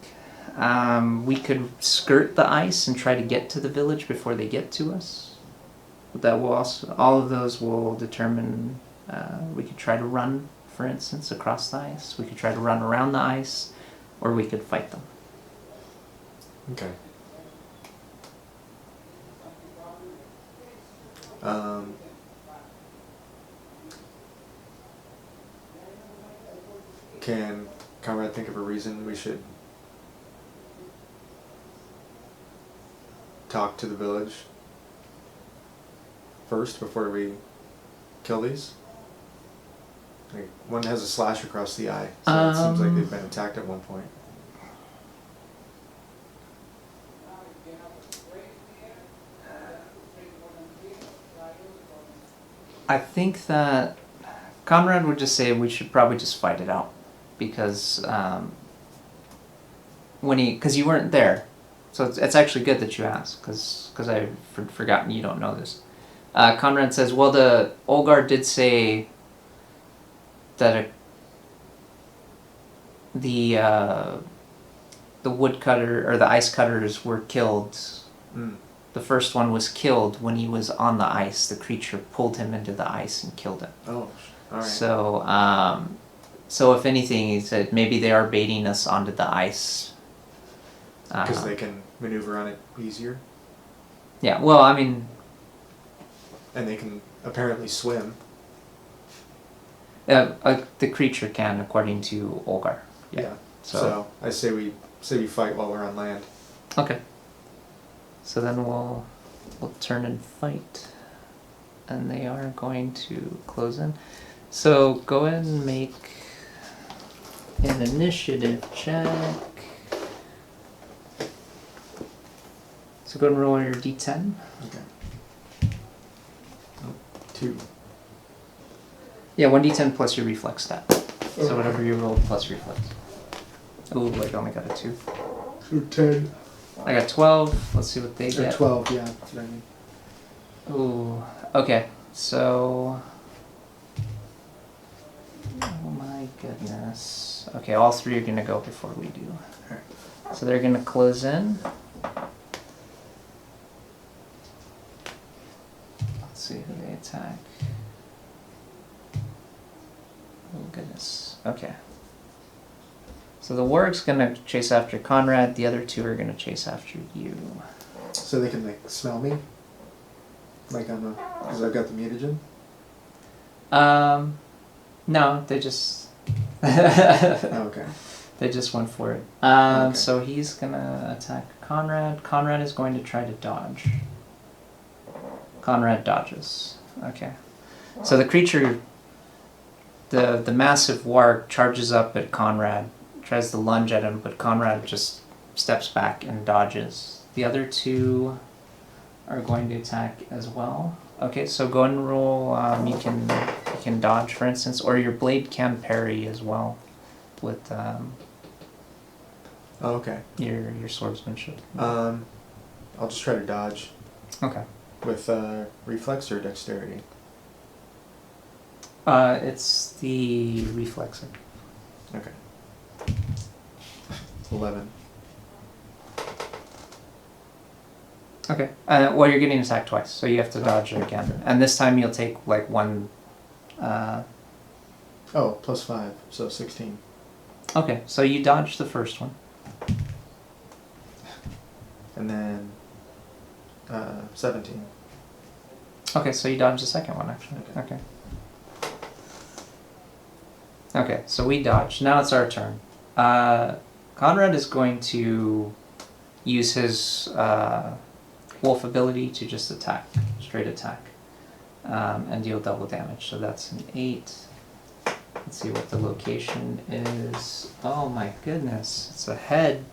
We could skirt the ice and try to get to the village before they get to us. But that will also, all of those will determine. We could try to run, for instance, across the ice. We could try to run around the ice, or we could fight them. Okay. Can Konrad think of a reason we should talk to the village first before we kill these? Like, one has a slash across the eye, so it seems like they've been attacked at one point. I think that Konrad would just say we should probably just fight it out, because because you weren't there, so it's actually good that you asked, because I've forgotten you don't know this. Konrad says, well, the Olgar did say that the woodcutter or the ice cutters were killed. The first one was killed when he was on the ice. The creature pulled him into the ice and killed him. Oh, all right. So if anything, he said maybe they are baiting us onto the ice. Because they can maneuver on it easier? Yeah, well, I mean... And they can apparently swim. The creature can, according to Olgar. Yeah. So I say we fight while we're on land. Okay. So then we'll turn and fight. And they are going to close in. So go ahead and make an initiative check. So go and roll your D10. Okay. 2. Yeah, 1d10 plus your reflex stat. So whatever you roll plus reflex. Ooh, I only got a 2. So 10. I got 12. Let's see what they get. 12, yeah. That's what I mean. Ooh, okay. So... Oh my goodness. Okay, all 3 are going to go before we do. Alright. So they're going to close in. Let's see who they attack. Oh goodness. Okay. So the warg's gonna chase after Konrad, the other 2 are gonna chase after you. So they can, like, smell me? Like I'm because I've got the mutagen? No, they just... Oh, okay. They just went for it. Okay. So he's gonna attack Konrad. Konrad is going to try to dodge. Konrad dodges. Okay. So the creature... The massive warg charges up at Konrad, tries to lunge at him, but Konrad just steps back and dodges. The other 2 are going to attack as well. Okay, so go and roll. You can dodge, for instance, or your blade can parry as well with Oh, okay. your swordsmanship. I'll just try to dodge. Okay. With reflex or dexterity? It's the reflexing. Okay. 11. Okay. Well, you're getting attacked twice, so you have to dodge it again. Okay. And this time you'll take like 1... Oh, plus 5, so 16. Okay, so you dodge the first one. And then 17. Okay, so you dodge the second one, actually. Okay. Okay, so we dodge. Now it's our turn. Konrad is going to use his wolf ability to just attack, straight attack, and deal double damage. So that's an 8. Let's see what the location is. Oh my goodness, it's a head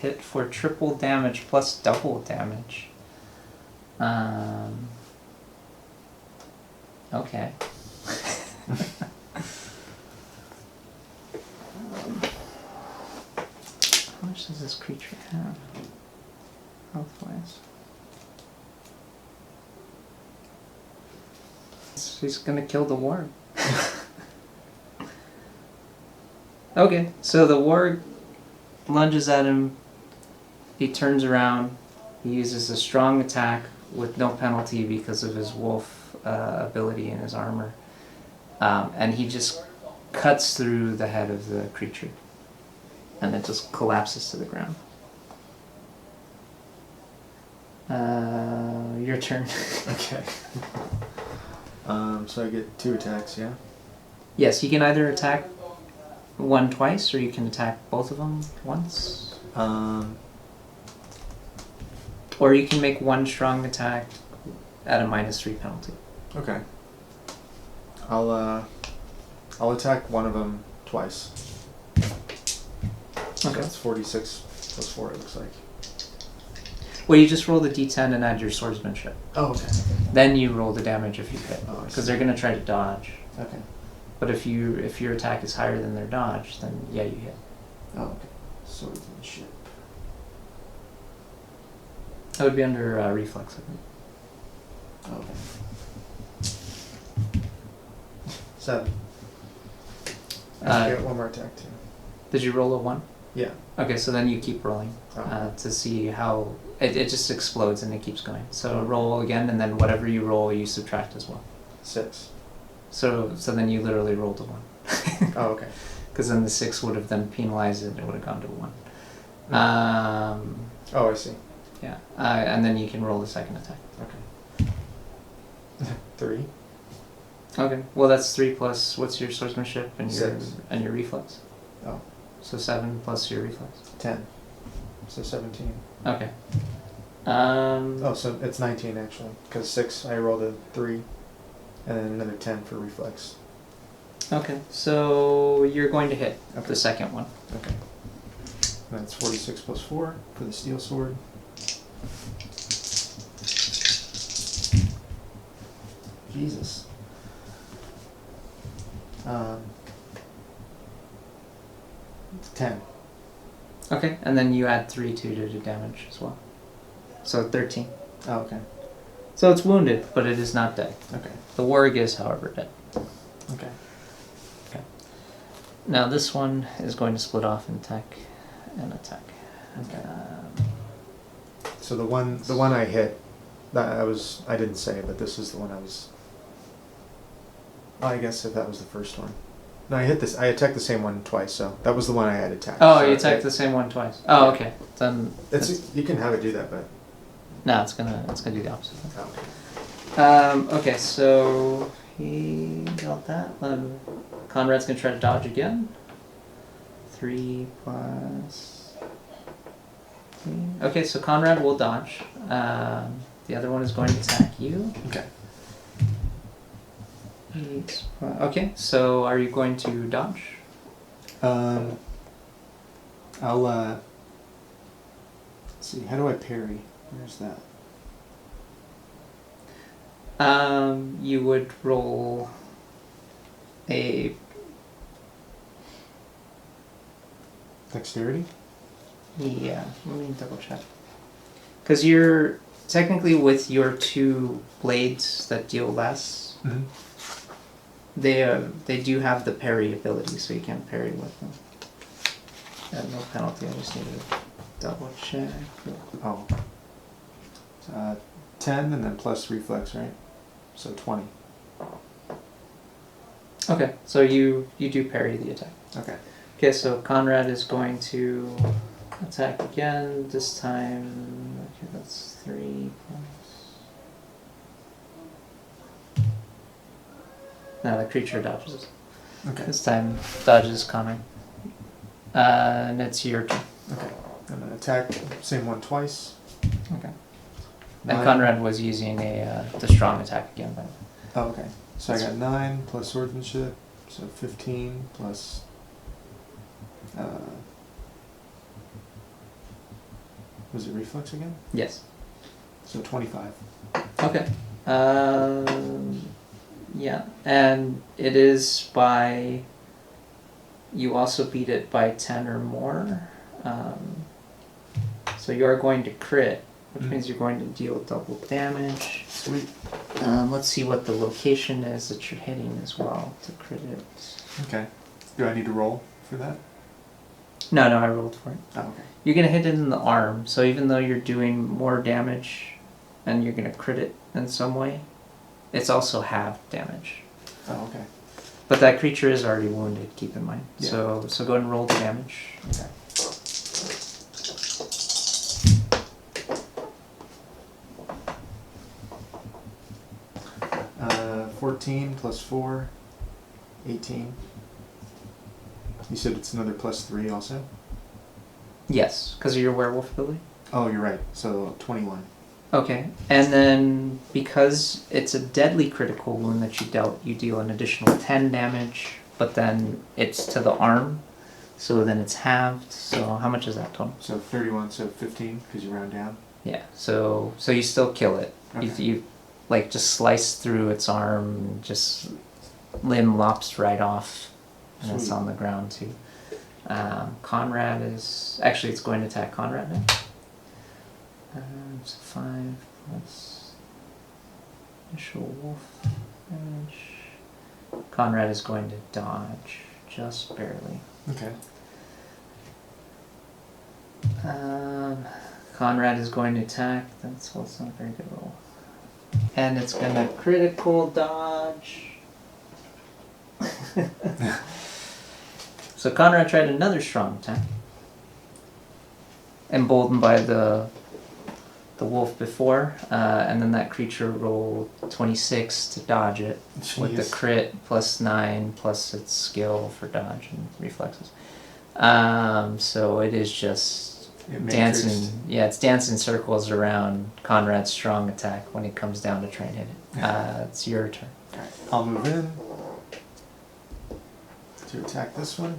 hit for triple damage plus double damage. Okay. How much does this creature have, health-wise? She's gonna kill the warg. Okay, so the warg lunges at him. He turns around. He uses a strong attack with no penalty because of his wolf ability and his armor. And he just cuts through the head of the creature. And it just collapses to the ground. Your turn. Okay. So I get 2 attacks, yeah? Yes, you can either attack one twice, or you can attack both of them once. Or you can make one strong attack at a -3 penalty. Okay. I'll attack one of them twice. So Okay. that's 46 plus 4, it looks like. Well, you just roll the D10 and add your swordsmanship. Oh, okay. Then you roll the damage if you hit, Oh, I because see. they're gonna try to dodge. Okay. But if your attack is higher than their dodge, then yeah, you hit. Oh, okay. Swordsmanship. That would be under reflex, I think. Oh, okay. 7. I get one more attack too. Did you roll a 1? Yeah. Okay, so then you keep rolling Oh. to see how it just explodes and it keeps going. So roll again, and then whatever you roll, you subtract as well. 6. So then you literally rolled a 1. Oh, okay. Because then the 6 would have then penalized it and it would have gone to 1. Oh, I see. Yeah. And then you can roll the second attack. Okay. 3. Okay. Well, that's 3 plus what's your swordsmanship and your 6. and your reflex. Oh. So 7 plus your reflex. 10. So 17. Okay. Oh, so it's 19 actually. Because 6, I rolled a 3. And then another 10 for reflex. Okay. So you're going to hit the second one. Okay. And that's 46 plus 4 for the steel sword. Jesus. 10. Okay. And then you add 3 to the damage as well. So 13. Oh, okay. So it's wounded, but it is not dead. Okay. The warg is, however, dead. Okay. Okay. Now this one is going to split off and attack and attack. Okay. So the one I hit, that I didn't say, but this is the one I was. Well, I guess if that was the first one. No, I attacked the same one twice, so that was the one I had attacked. Oh, so you attacked the same one twice. Oh, okay. Then you can have it do that, but. No, it's gonna do the opposite. Oh, okay. Okay, so he dealt that. Konrad's gonna try to dodge again. 3 plus 3. Okay, so Konrad will dodge. The other one is going to attack you. Okay. 8 okay, so are you going to dodge? I'll let's see. How do I parry? Where's that? You would roll a Dexterity? yeah. Let me double check. Because you're technically with your 2 blades that deal less. Mm-hmm. They do have the parry ability, so you can parry with them. At no penalty. I just need to double check. Oh. 10 and then plus reflex, right? So 20. Okay, so you do parry the attack. Okay. Okay, so Konrad is going to attack again. This time, okay, that's 3 plus. No, the creature dodges. Okay. This time dodges Konrad. And it's your turn. Okay. I'm gonna attack same one twice. Okay. And 9. Konrad was using the strong attack again, by the way. Oh, okay. So I got 9 plus swordsmanship, so 15 plus. Was it reflex again? Yes. So 25. Okay. Yeah, and it is by. You also beat it by 10 or more. So you are going to crit which means you're going to deal double damage. Sweet. Let's see what the location is that you're hitting as well to crit it. Okay. Do I need to roll for that? No, I rolled for it. Oh, okay. You're going to hit it in the arm, so even though you're doing more damage and you're going to crit it in some way, it's also half damage. Oh, okay. But that creature is already wounded, keep in mind. Yeah. So go ahead and roll the damage. Okay. 14 plus 4, 18. You said it's another plus 3 also? Yes, because of your werewolf ability. Oh, you're right. So 21. Okay, and then because it's a deadly critical wound that you dealt, you deal an additional 10 damage, but then it's to the arm, so then it's halved. So how much is that total? So 31, so 15, because you round down? Yeah, so you still kill it. Okay. You like just slice through its arm, just limb lops right off, and it's Sweet. on the ground too. Konrad is... Actually, it's going to attack Konrad now. So 5 plus initial wolf damage. Konrad is going to dodge, just barely. Okay. Konrad is going to attack. That's not a very good roll. And it's going to critical dodge. So Konrad tried another strong attack. Emboldened by the wolf before, and then that creature rolled 26 to dodge it. Jeez. With the crit plus 9 plus its skill for dodge and reflexes. So it is just dancing. Yeah, it's dancing circles around Konrad's strong attack when it comes down to try and hit it. It's your turn. Alright, I'll move in to attack this one.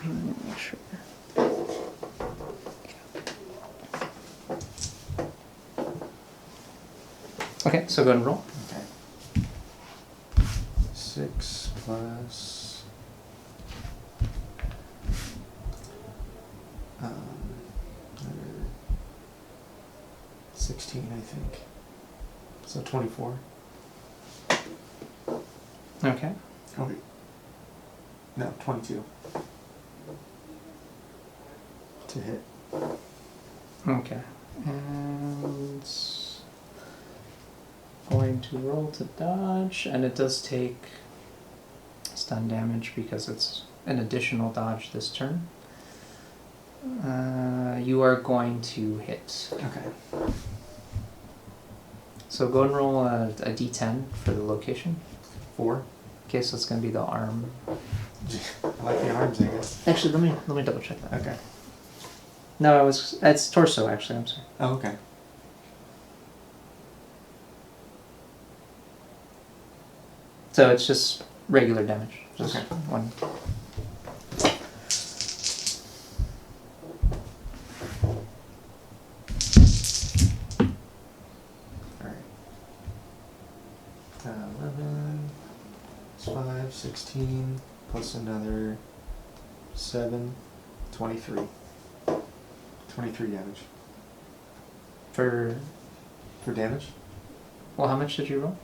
Make sure. Okay, so go ahead and roll. Okay. 6 plus... another 16, I think. So 24. Okay. Oh, wait. No, 22. To hit. Okay. And going to roll to dodge, and it does take stun damage because it's an additional dodge this turn. You are going to hit. Okay. So go and roll a D10 for the location. 4. Okay, so it's going to be the arm. I like the arms, I guess. Actually, let me double check that. Okay. No, it's torso actually. I'm sorry. Oh, okay. So it's just regular damage. Just Okay. one. Alright. 11 plus 5, 16, plus another 7, 23. 23 damage. For damage? well, how much did you roll?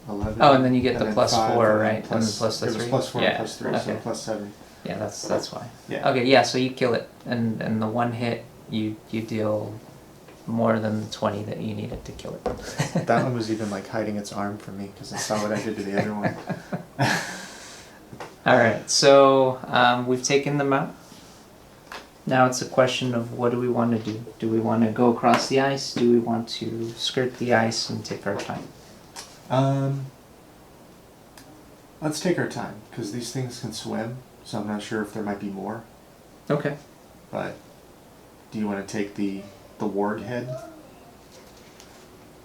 11. Oh, and then you get the then plus 5, 4, and then right? And then plus the it was 3? plus 4 Yeah. and plus 3, so Okay. plus 7. Yeah, that's why. Yeah. Okay, yeah, so you kill it, and the one hit, you deal more than the 20 that you needed to kill it. That one was even like hiding its arm from me because I saw what I did to the other one. Alright, so we've taken them out. Now it's a question of what do we want to do? Do we want to go across the ice? Do we want to skirt the ice and take our time? Let's take our time because these things can swim, so I'm not sure if there might be more. Okay. But do you want to take the ward head?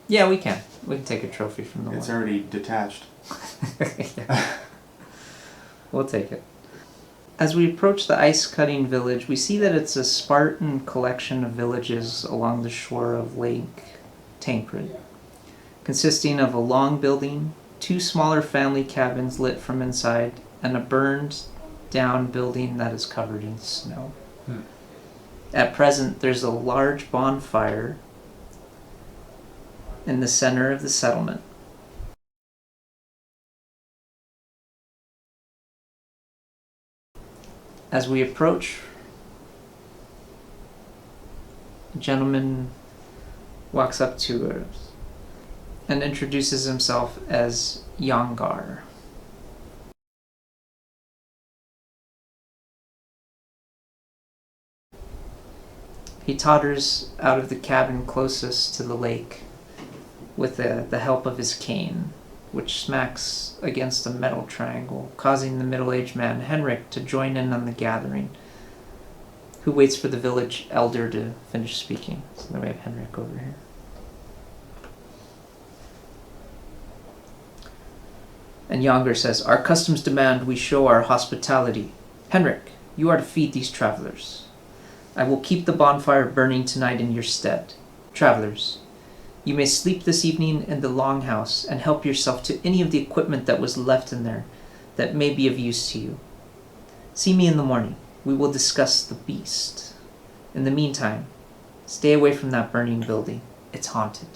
Yeah, we can. We can take a trophy from the It's one. already detached. Yeah. We'll take it. As we approach the ice-cutting village, we see that it's a Spartan collection of villages along the shore of Lake Tancred, consisting of a long building, 2 smaller family cabins lit from inside, and a burned down building that is covered in snow. Hmm. At present, there's a large bonfire in the center of the settlement. As we approach, a gentleman walks up to us and introduces himself as Yangar. He totters out of the cabin closest to the lake with the help of his cane, which smacks against a metal triangle, causing the middle-aged man, Henrik, to join in on the gathering, who waits for the village elder to finish speaking. So then we have Henrik over here. And Younger says, "Our customs demand we show our hospitality. Henrik, you are to feed these travelers. I will keep the bonfire burning tonight in your stead. Travelers, you may sleep this evening in the longhouse and help yourself to any of the equipment that was left in there that may be of use to you. See me in the morning. We will discuss the beast. In the meantime, stay away from that burning building. It's haunted."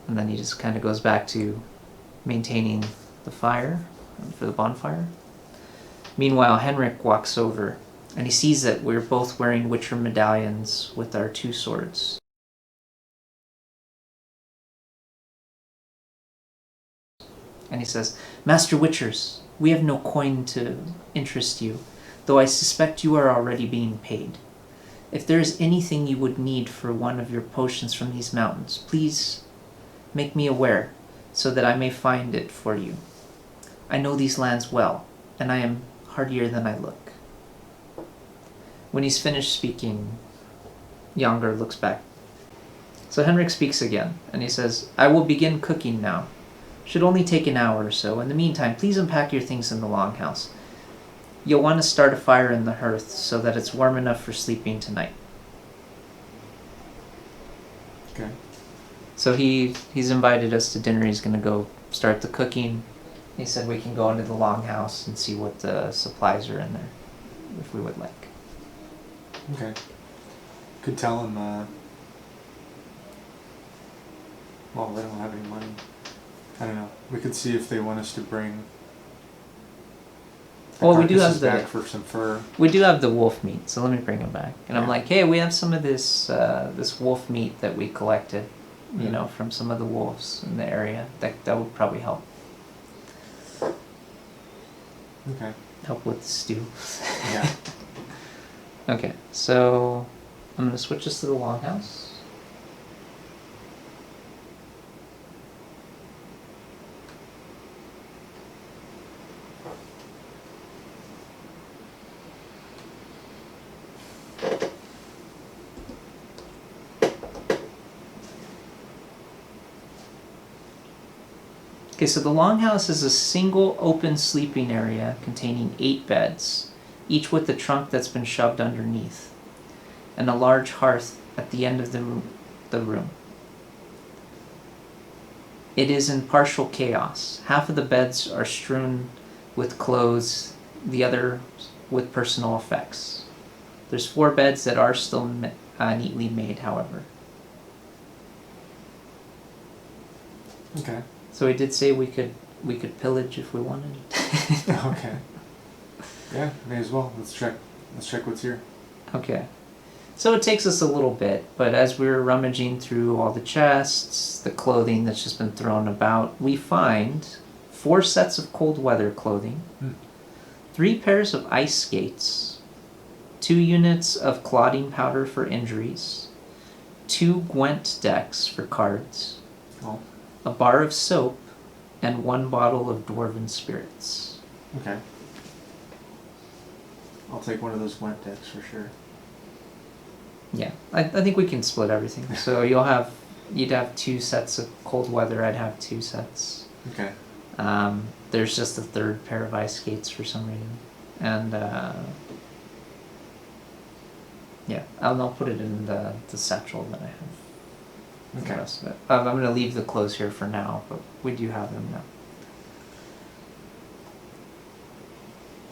And then he just kind of goes back to maintaining the fire for the bonfire. Meanwhile, Henrik walks over and he sees that we're both wearing Witcher medallions with our two swords. And he says, "Master Witchers, we have no coin to interest you, though I suspect you are already being paid. If there is anything you would need for one of your potions from these mountains, please make me aware so that I may find it for you. I know these lands well, and I am hardier than I look." When he's finished speaking, Younger looks back. So Henrik speaks again, and he says, "I will begin cooking now. Should only take an hour or so. In the meantime, please unpack your things in the longhouse. You'll want to start a fire in the hearth so that it's warm enough for sleeping tonight." Okay. So he's invited us to dinner. He's going to go start the cooking. He said we can go into the longhouse and see what supplies are in there, if we would like. Okay. Could tell him, well, they don't have any money. I don't know. We could see if they want us to bring Well, we do have back for some fur. We do have the wolf meat, so let me bring him back. And I'm Yeah. like, "Hey, we have some of this this wolf meat that we collected, you know, from some of the wolves in the area. That would probably help Okay. with the stew." Yeah. Okay, so I'm gonna switch this to the longhouse. Okay, so the longhouse is a single open sleeping area containing 8 beds, each with a trunk that's been shoved underneath, and a large hearth at the end of the room. It is in partial chaos. Half of the beds are strewn with clothes, the other with personal effects. There's 4 beds that are still neatly made, however. Okay. So he did say we could pillage if we wanted. Okay. Yeah, may as well. Let's check what's here. Okay. So it takes us a little bit, but as we're rummaging through all the chests, the clothing that's just been thrown about, we find 4 sets of cold weather clothing, 3 pairs of ice skates, 2 units of clotting powder for injuries, 2 Gwent decks for cards, a bar of soap, and 1 bottle of dwarven spirits. Okay. I'll take one of those Gwent decks for sure. Yeah, I think we can split everything. So you'd have 2 sets of cold weather. I'd have 2 sets. Okay. There's just a 3rd pair of ice skates for some reason, and yeah, I'll put it in the satchel that I have. Okay. The rest of it. I'm going to leave the clothes here for now, but we do have them now.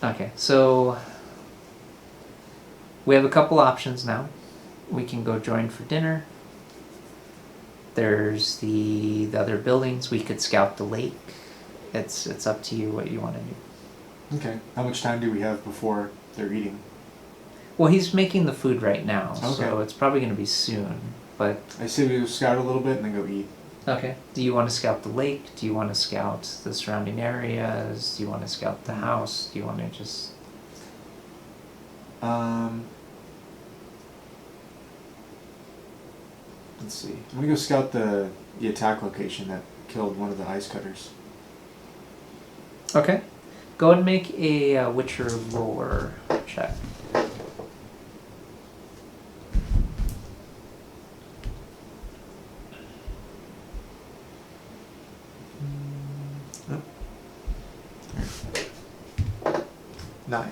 Okay, so we have a couple options now. We can go join for dinner. There's the other buildings. We could scout the lake. It's up to you what you want to do. Okay. How much time do we have before they're eating? Well, he's making the food right now, Okay. so it's probably going to be soon. But I say we scout a little bit and then go eat. okay. Do you want to scout the lake? Do you want to scout the surrounding areas? Do you want to scout the house? Do you want to just... Let's see. I'm gonna go scout the attack location that killed one of the ice cutters. Okay. Go and make a Witcher lore check. Nope. 9.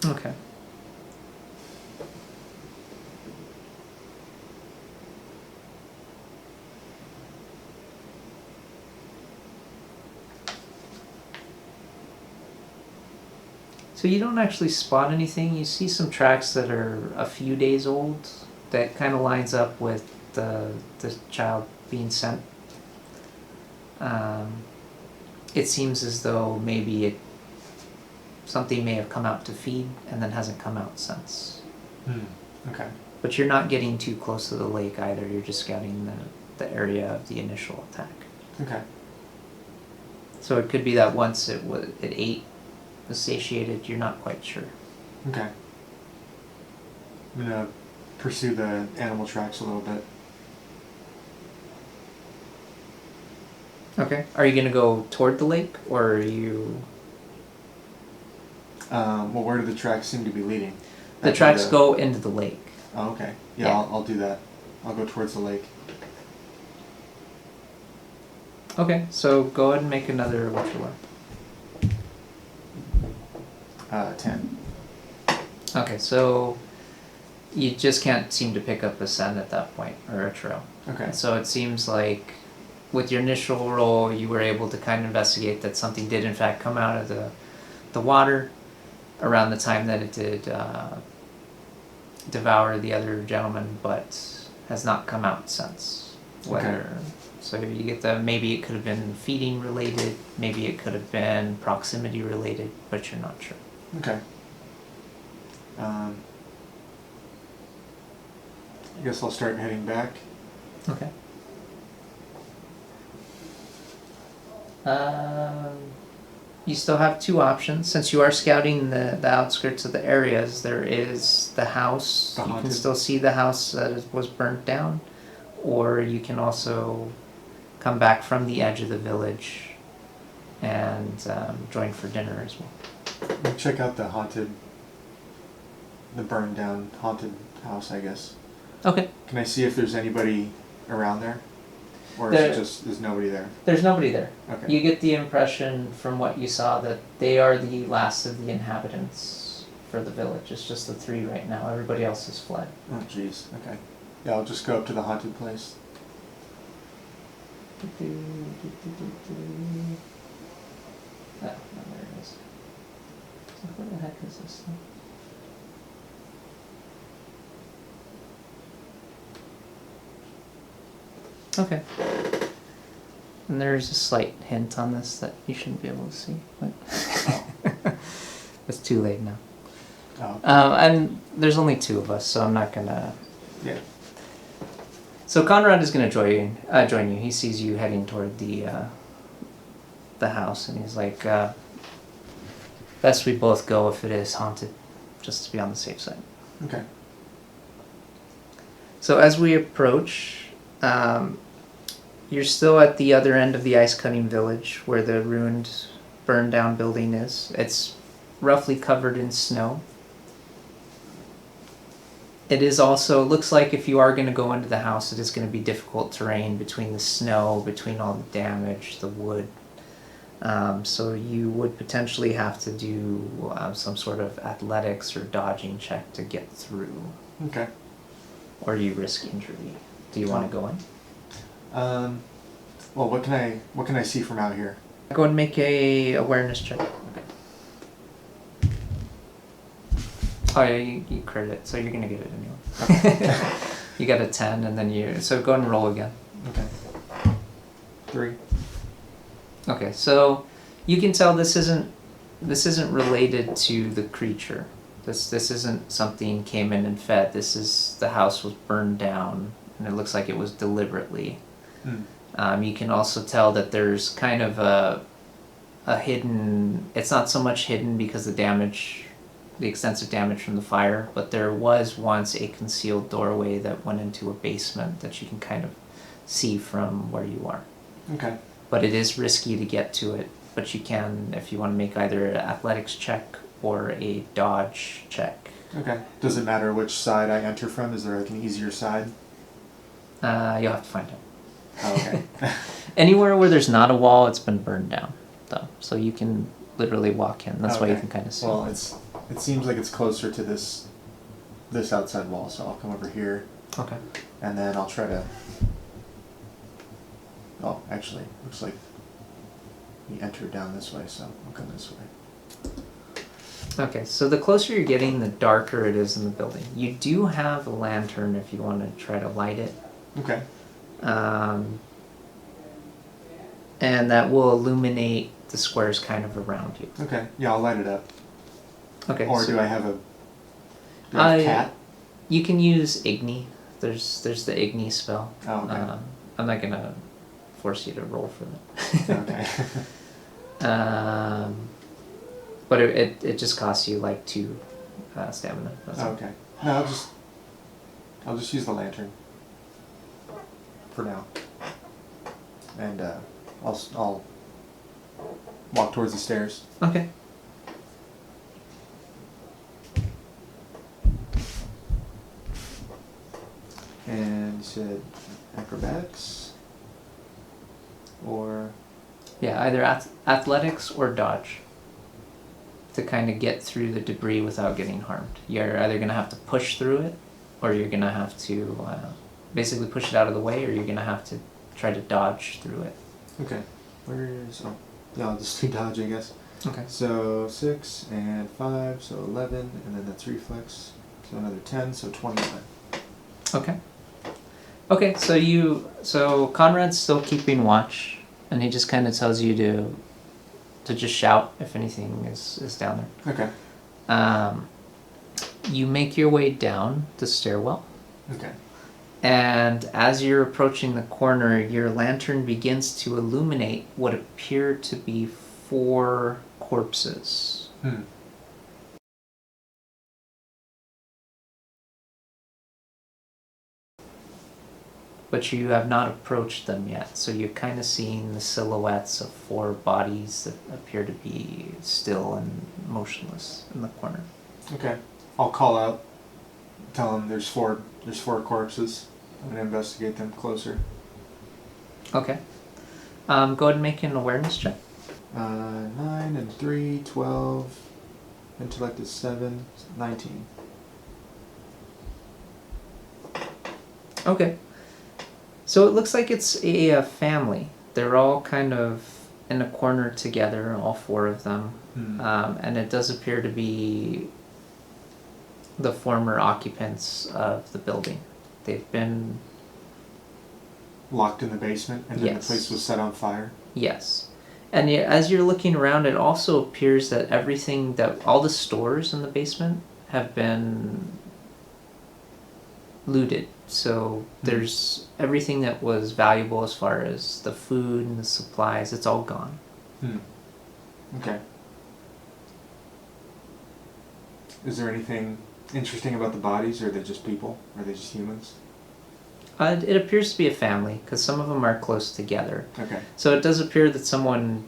Okay. So you don't actually spot anything. You see some tracks that are a few days old that kind of lines up with the child being sent. It seems as though maybe something may have come out to feed and then hasn't come out since. Okay. But you're not getting too close to the lake either. You're just scouting the area of the initial attack. Okay. So it could be that once it ate, was satiated, you're not quite sure. Okay. I'm gonna pursue the animal tracks a little bit. Okay. Are you gonna go toward the lake, or are you... Well, where do the tracks seem to be leading? The tracks go into the lake. Oh, okay. Yeah, Yeah. I'll do that. I'll go towards the lake. Okay, so go ahead and make another Witcher lore. 10. Okay, so you just can't seem to pick up a scent at that point, or a trail. Okay. So it seems like with your initial roll, you were able to kind of investigate that something did in fact come out of the water around the time that it did devour the other gentleman, but has not come out since. Whether so you get the maybe it could have been feeding related, maybe it could have been proximity related, but you're not sure. Okay. I guess I'll start heading back. Okay. You still have two options. Since you are scouting the outskirts of the areas, there is the house. The you can haunted. still see the house that was burnt down. Or you can also come back from the edge of the village and join for dinner as well. Check out the burned down haunted house, I guess. Okay. Can I see if there's anybody around there? Or is nobody there? There's nobody there. Okay. You get the impression from what you saw that they are the last of the inhabitants for the village. It's just the three right now. Everybody else has fled. Oh, jeez. Okay. Yeah, I'll just go up to the haunted place. Oh, no, there it is. So where the heck is this thing? Okay. And there's a slight hint on this that you shouldn't be able to see, but it's too late now. Oh. And there's only two of us, so I'm not gonna... Yeah. So Konrad is gonna join you. He sees you heading toward the house, and he's like, best we both go if it is haunted, just to be on the safe side. Okay. So as we approach, you're still at the other end of the ice cutting village where the ruined, burned down building is. It's roughly covered in snow. It is also, looks like if you are going to go into the house, it is going to be difficult terrain between the snow, between all the damage, the wood. So you would potentially have to do some sort of athletics or dodging check to get through. Okay. Or you risk injury. Do you want to go in? Well, what can I see from out here? Go and make a awareness check. Oh yeah, you crit it, so you're gonna get it anyway. Okay. You got a 10, and then so go and roll again. Okay. 3. Okay, so you can tell this isn't related to the creature. This isn't something came in and fed. This is the house was burned down, and it looks like it was deliberately. You can also tell that there's kind of a hidden. It's not so much hidden because the extensive damage from the fire, but there was once a concealed doorway that went into a basement that you can kind of see from where you are. Okay. But it is risky to get to it, but you can, if you want to make either an athletics check or a dodge check. Okay. Does it matter which side I enter from? Is there like an easier side? You'll have to find out. Oh, okay. Anywhere where there's not a wall, it's been burned down, though. So you can literally walk in. That's why you can kind of see. Well, it seems like it's closer to this outside wall, so I'll come over here. Okay. And then I'll try to... Oh, actually, looks like we entered down this way, so I'll come this way. Okay, so the closer you're getting, the darker it is in the building. You do have a lantern if you want to try to light it. Okay. And that will illuminate the squares kind of around you. Okay. Yeah, I'll light it up. Okay. Or do I have a cat? You can use Igni. There's the Igni spell. Oh, okay. I'm not gonna force you to roll for that. Okay. But it just costs you like 2 stamina. That's okay. No, I'll just use the lantern for now, and I'll walk towards the stairs. Okay. And you said acrobatics, or... Yeah, either athletics or dodge to kind of get through the debris without getting harmed. You're either going to have to push through it, or you're going to have to basically push it out of the way, or you're going to have to try to dodge through it. Okay. Where's... Oh, yeah, I'll just do dodge, I guess. Okay. So 6 and 5, so 11, and then that's reflex, so another 10, so 21. Okay. Okay, so Konrad's still keeping watch, and he just kind of tells you to just shout if anything is down there. Okay. You make your way down the stairwell. Okay. And as you're approaching the corner, your lantern begins to illuminate what appear to be 4 corpses. But you have not approached them yet, so you're kind of seeing the silhouettes of 4 bodies that appear to be still and motionless in the corner. Okay. I'll call out, tell them there's 4 corpses. I'm gonna investigate them closer. Okay. Go ahead and make an awareness check. 9 and 3, 12. Intellect is 7, 19. Okay. So it looks like it's a family. They're all kind of in a corner together, all 4 of them. And it does appear to be the former occupants of the building. They've been... Locked in the basement, and then Yes. the place was set on fire? Yes. And as you're looking around, it also appears that all the stores in the basement have been looted. So there's everything that was valuable as far as the food and the supplies, it's all gone. Okay. Is there anything interesting about the bodies, or are they just people? Are they just humans? It appears to be a family, because some of them are close together. Okay. So it does appear that someone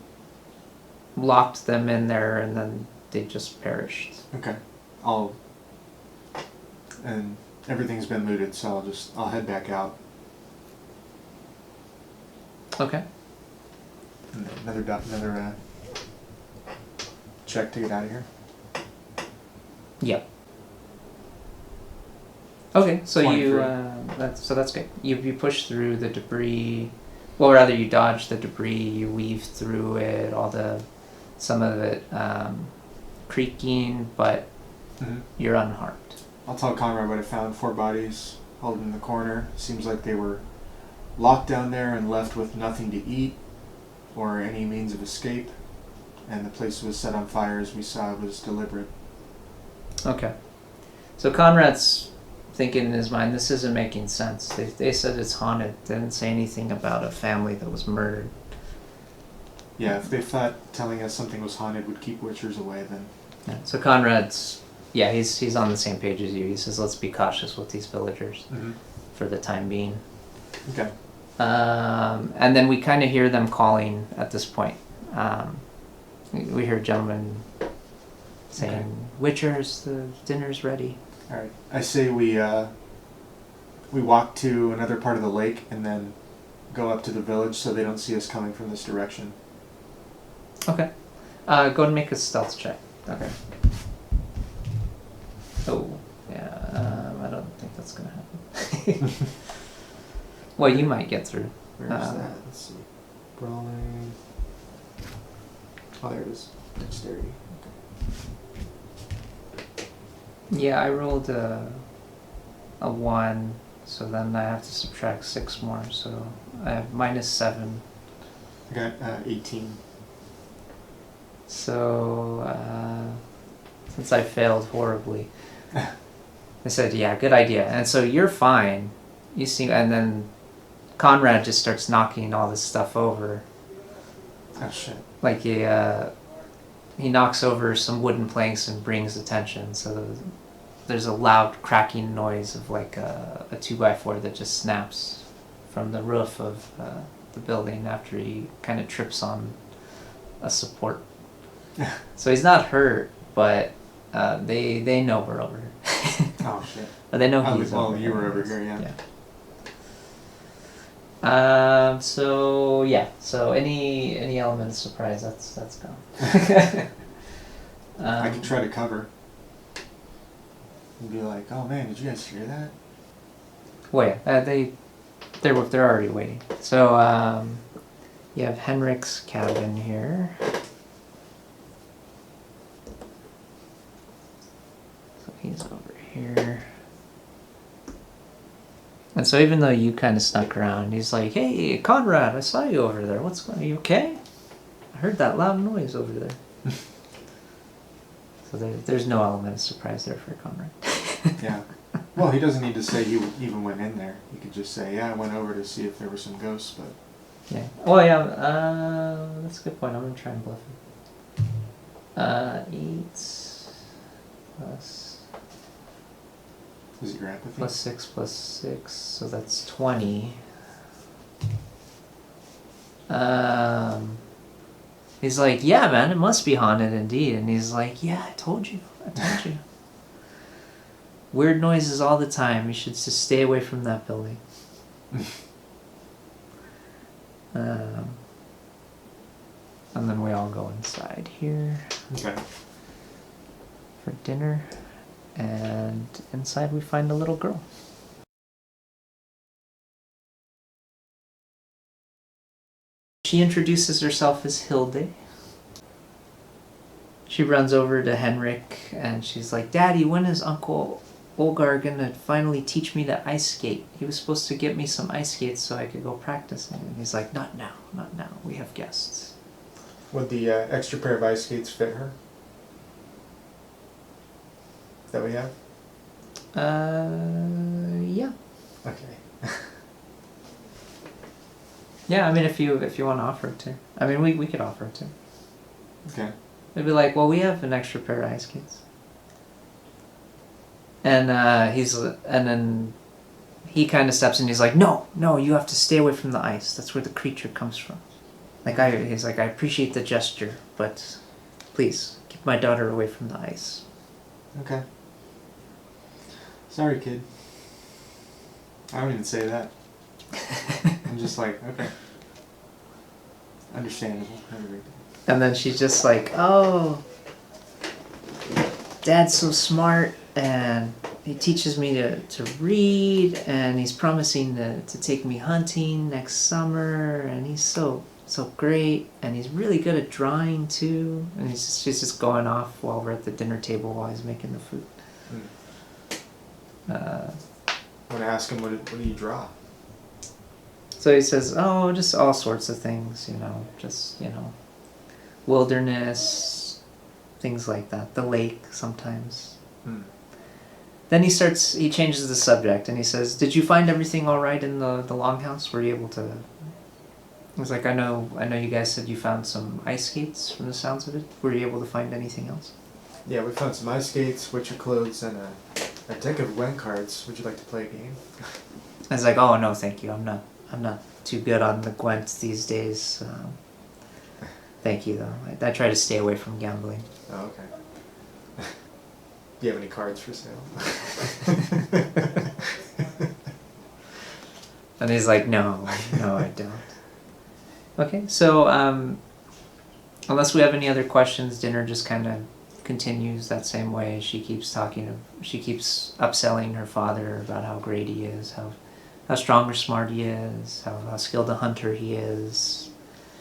locked them in there and then they just perished. Okay. And everything's been looted, so I'll head back out. Okay. Another check to get out of here. Yep. Okay, so 23. that's good. You push through the debris. Well, rather you dodge the debris, you weave through it, some of it creaking, but you're unharmed. I'll tell Konrad what I found. 4 bodies held in the corner. Seems like they were locked down there and left with nothing to eat or any means of escape. And the place was set on fire, as we saw. It was deliberate. Okay. So Conrad's thinking in his mind, this isn't making sense. They said it's haunted. They didn't say anything about a family that was murdered. Yeah, if they thought telling us something was haunted would keep witchers away, then... Yeah. So Conrad's... Yeah, he's on the same page as you. He says, let's be cautious with these villagers for the time being. Okay. And then we kind of hear them calling at this point. We hear a gentleman saying, Witchers, the dinner's ready. Alright. I say we walk to another part of the lake and then go up to the village so they don't see us coming from this direction. Okay. Go and make a stealth check. Okay. Oh, yeah. I don't think that's going to happen. Well, you might get through. Where is that? Let's see. Brawling. Oh, there it is. Dexterity. Okay. Yeah, I rolled a 1, so then I have to subtract 6 more, so I have -7. I got 18. So, since I failed horribly, I said, yeah, good idea. And so you're fine. You see, and then Konrad just starts knocking all this stuff over. Oh, shit. Like he knocks over some wooden planks and brings attention. So there's a loud cracking noise of like a 2x4 that just snaps from the roof of the building after he kind of trips on a support. So he's not hurt, but they know we're over here. Oh, shit. But they know he's over you were over here, yeah. So any element of surprise, that's gone. I could try to cover. And be like, oh man, did you guys hear that? Well, yeah, they're already waiting. So you have Henrik's cabin here. So he's over here. And so even though you kind of snuck around, he's like, hey, Konrad, I saw you over there. What's going on? Are you okay? I heard that loud noise over there. So there's no element of surprise there for Konrad. Yeah. Well, he doesn't need to say he even went in there. He could just say, yeah, I went over to see if there were some ghosts, but... Yeah. Well, yeah, that's a good point. I'm going to try and bluff him. 8 plus... Is it your empathy? Plus 6 plus 6, so that's 20. He's like, yeah, man, it must be haunted indeed. And he's like, yeah, I told you. Weird noises all the time. You should just stay away from that building. And then we all go inside here. Okay. For dinner. And inside we find a little girl. She introduces herself as Hilde. She runs over to Henrik and she's like, Daddy, when is Uncle Olgar gonna finally teach me to ice skate? He was supposed to get me some ice skates so I could go practicing. And he's like, not now. We have guests. Would the extra pair of ice skates fit her? That we have? Yeah. Okay. Yeah, I mean, if you want to offer it to. I mean, we could offer it to. Okay. They'd be like, well, we have an extra pair of ice skates. And then he kind of steps in. He's like, no, you have to stay away from the ice. That's where the creature comes from. He's like, I appreciate the gesture, but please keep my daughter away from the ice. Okay. Sorry, kid. I don't even say that. I'm just like, okay. Understandable. And then she's just like, oh, Dad's so smart, and he teaches me to read, and he's promising to take me hunting next summer, and he's so great, and he's really good at drawing too. And she's just going off while we're at the dinner table while he's making the food. I want to ask him, what do you draw? So he says, oh, just all sorts of things, just, wilderness, things like that. The lake sometimes. Then he changes the subject, and he says, did you find everything all right in the longhouse? Were you able to... I was like, I know you guys said you found some ice skates from the sounds of it. Were you able to find anything else? Yeah, we found some ice skates, witcher clothes, and a deck of Gwen cards. Would you like to play a game? I was like, oh, no, thank you. I'm not too good on the Gwents these days. Thank you, though. I try to stay away from gambling. Oh, okay. Do you have any cards for sale? And he's like, no, I don't. Okay, so unless we have any other questions, dinner just kind of continues that same way. She keeps upselling her father about how great he is, how strong or smart he is, how skilled a hunter he is.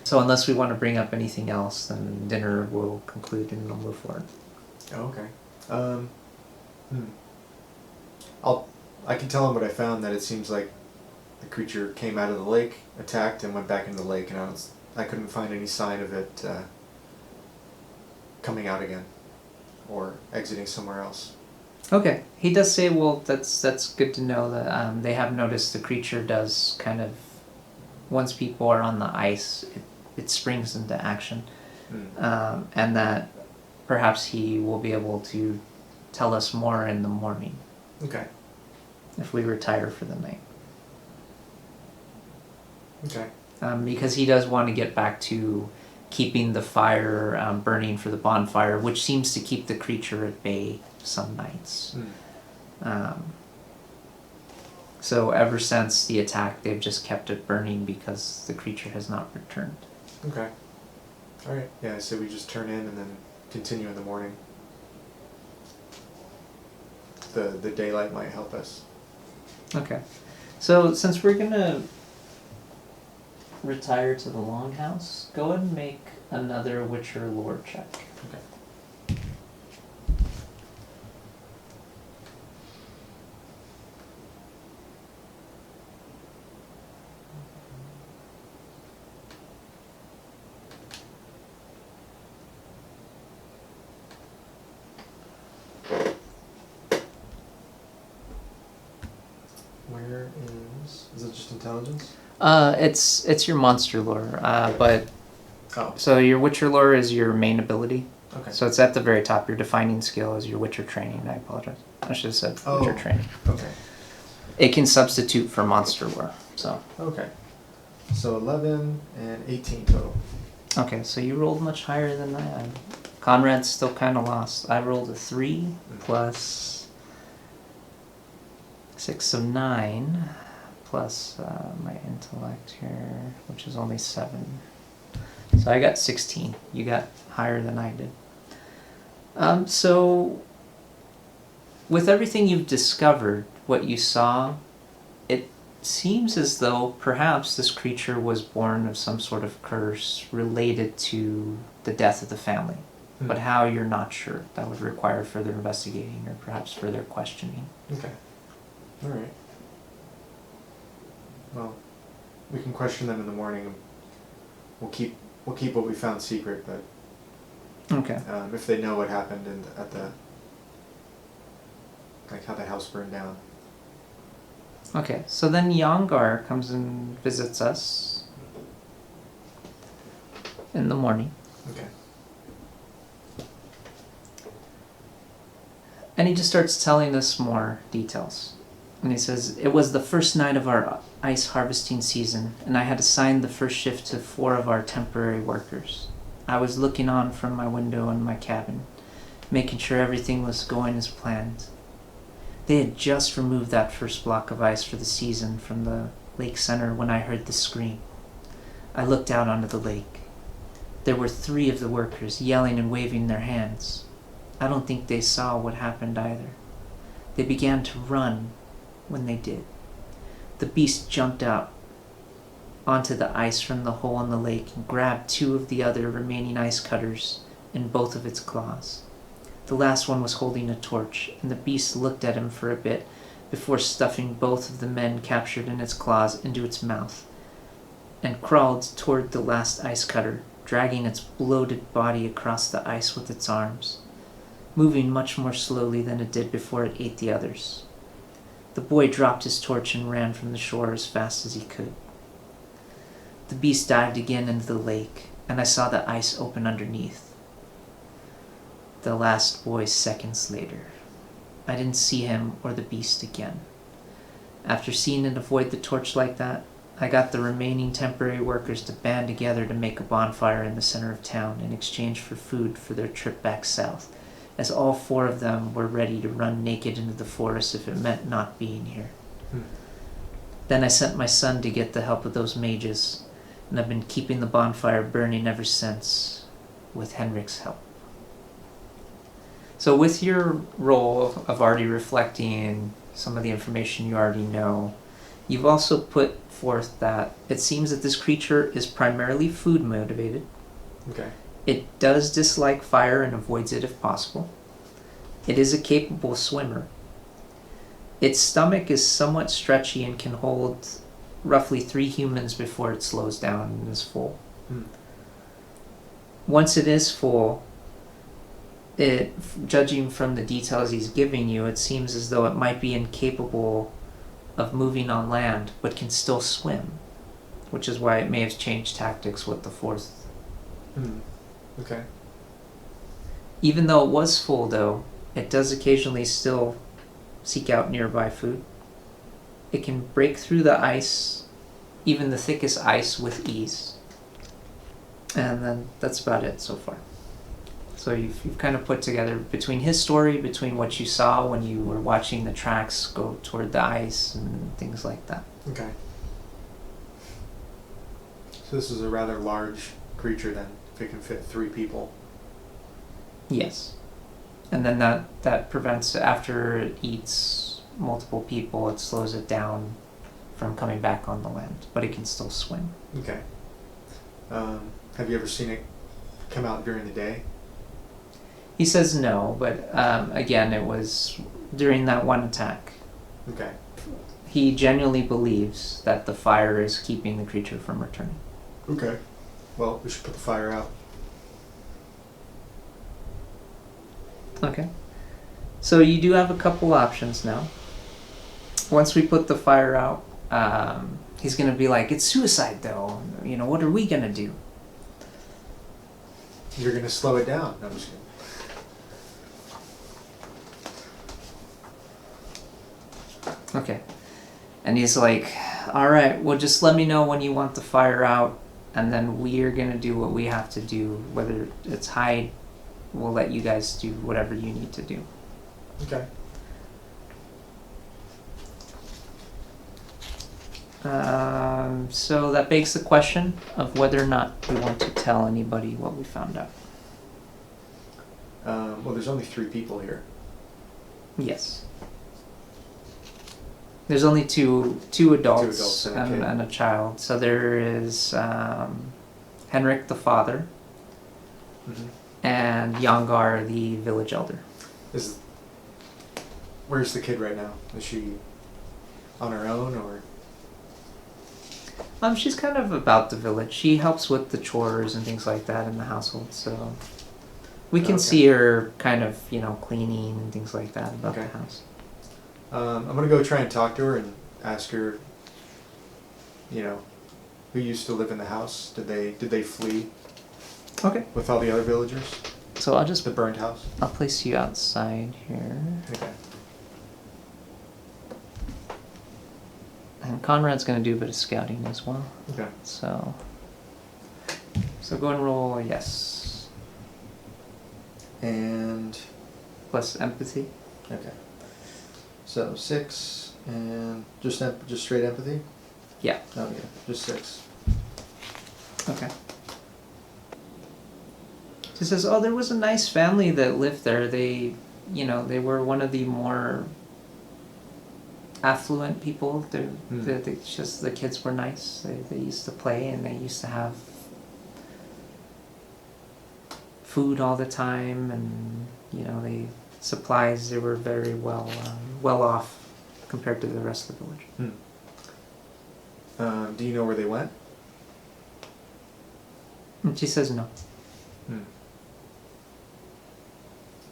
So unless we want to bring up anything else, then dinner will conclude and we'll move forward. Oh, okay. I can tell him what I found, that it seems like the creature came out of the lake, attacked, and went back into the lake, and I couldn't find any sign of it coming out again or exiting somewhere else. Okay. He does say, well, that's good to know that they have noticed the creature does kind of, once people are on the ice, it springs into action. And that perhaps he will be able to tell us more in the morning. Okay. If we retire for the night. Okay. Because he does want to get back to keeping the fire burning for the bonfire, which seems to keep the creature at bay some nights. So ever since the attack, they've just kept it burning because the creature has not returned. Okay. Alright, yeah, so we just turn in and then continue in the morning. The daylight might help us. Okay. So since we're going to retire to the longhouse, go ahead and make another Witcher lore check. Okay. Where is it just intelligence? It's your monster lore, but so your Witcher lore is your main ability. Okay. So it's at the very top. Your defining skill is your Witcher training. I apologize. I should have said Witcher training. Okay. It can substitute for monster lore. So. Okay. So 11 and 18 total. Okay, so you rolled much higher than I. Konrad's still kind of lost. I rolled a 3 plus 6 of 9 plus my intellect here, which is only 7. So I got 16. You got higher than I did. So with everything you've discovered, what you saw, it seems as though perhaps this creature was born of some sort of curse related to the death of the family. But how, you're not sure. That would require further investigating or perhaps further questioning. Okay. Alright. Well, we can question them in the morning. And we'll keep what we found secret, but Okay. If they know what happened at the, like how the house burned down. Okay, so then Yongar comes and visits us in the morning. Okay. And he just starts telling us more details. And he says, it was the first night of our ice harvesting season, and I had assigned the first shift to 4 of our temporary workers. I was looking on from my window in my cabin, making sure everything was going as planned. They had just removed that first block of ice for the season from the lake center when I heard the scream. I looked out onto the lake. There were 3 of the workers yelling and waving their hands. I don't think they saw what happened either. They began to run when they did. The beast jumped out onto the ice from the hole in the lake and grabbed 2 of the other remaining ice cutters in both of its claws. The last one was holding a torch, and the beast looked at him for a bit before stuffing both of the men captured in its claws into its mouth, and crawled toward the last ice cutter, dragging its bloated body across the ice with its arms, moving much more slowly than it did before it ate the others. The boy dropped his torch and ran from the shore as fast as he could. The beast dived again into the lake, and I saw the ice open underneath. The last boy seconds later. I didn't see him or the beast again. After seeing it avoid the torch like that, I got the remaining temporary workers to band together to make a bonfire in the center of town in exchange for food for their trip back south, as all 4 of them were ready to run naked into the forest if it meant not being here. Then I sent my son to get the help of those mages, and I've been keeping the bonfire burning ever since, with Henrik's help. So with your role of already reflecting some of the information you already know, you've also put forth that it seems that this creature is primarily food motivated. Okay. It does dislike fire and avoids it if possible. It is a capable swimmer. Its stomach is somewhat stretchy and can hold roughly 3 humans before it slows down and is full. Once it is full, judging from the details he's giving you, it seems as though it might be incapable of moving on land, but can still swim, which is why it may have changed tactics with the 4th. Okay. Even though it was full, though, it does occasionally still seek out nearby food. It can break through the ice, even the thickest ice, with ease. And then that's about it so far. So you've kind of put together between his story, between what you saw when you were watching the tracks go toward the ice and things like that. Okay. So this is a rather large creature then, if it can fit 3 people. Yes. And then that prevents, after it eats multiple people, it slows it down from coming back on the land, but it can still swim. Okay. Have you ever seen it come out during the day? He says no, but again, it was during that one attack. Okay. He genuinely believes that the fire is keeping the creature from returning. Okay. Well, we should put the fire out. Okay. So you do have a couple options now. Once we put the fire out, he's going to be like, it's suicide though. You know, what are we going to do? You're going to slow it down. No, I'm just kidding. Okay. And he's like, all right, well, just let me know when you want the fire out, and then we are going to do what we have to do. Whether it's hide, we'll let you guys do whatever you need to do. Okay. So that begs the question of whether or not we want to tell anybody what we found out. Well, there's only 3 people here. Yes. There's only two adults, and a child. So there is Henrik the father, and Yangar the village elder. Where's the kid right now? Is she on her own, or? She's kind of about the village. She helps with the chores and things like that in the household, so we can see her kind of, cleaning and things like that about the house. I'm gonna go try and talk to her and ask her, who used to live in the house? Did they flee? Okay. With all the other villagers? So I'll just the burnt house. I'll place you outside here. Okay. And Konrad's going to do a bit of scouting as well. Okay. So go and roll yes. And plus empathy. Okay. So 6 and just straight empathy? Yeah. Oh yeah, just 6. Okay. She says, "Oh, there was a nice family that lived there. They were one of the more affluent people. They're just the kids were nice. They used to play and they used to have food all the time, and the supplies. They were very well off compared to the rest of the village. Do you know where they went? And she says no.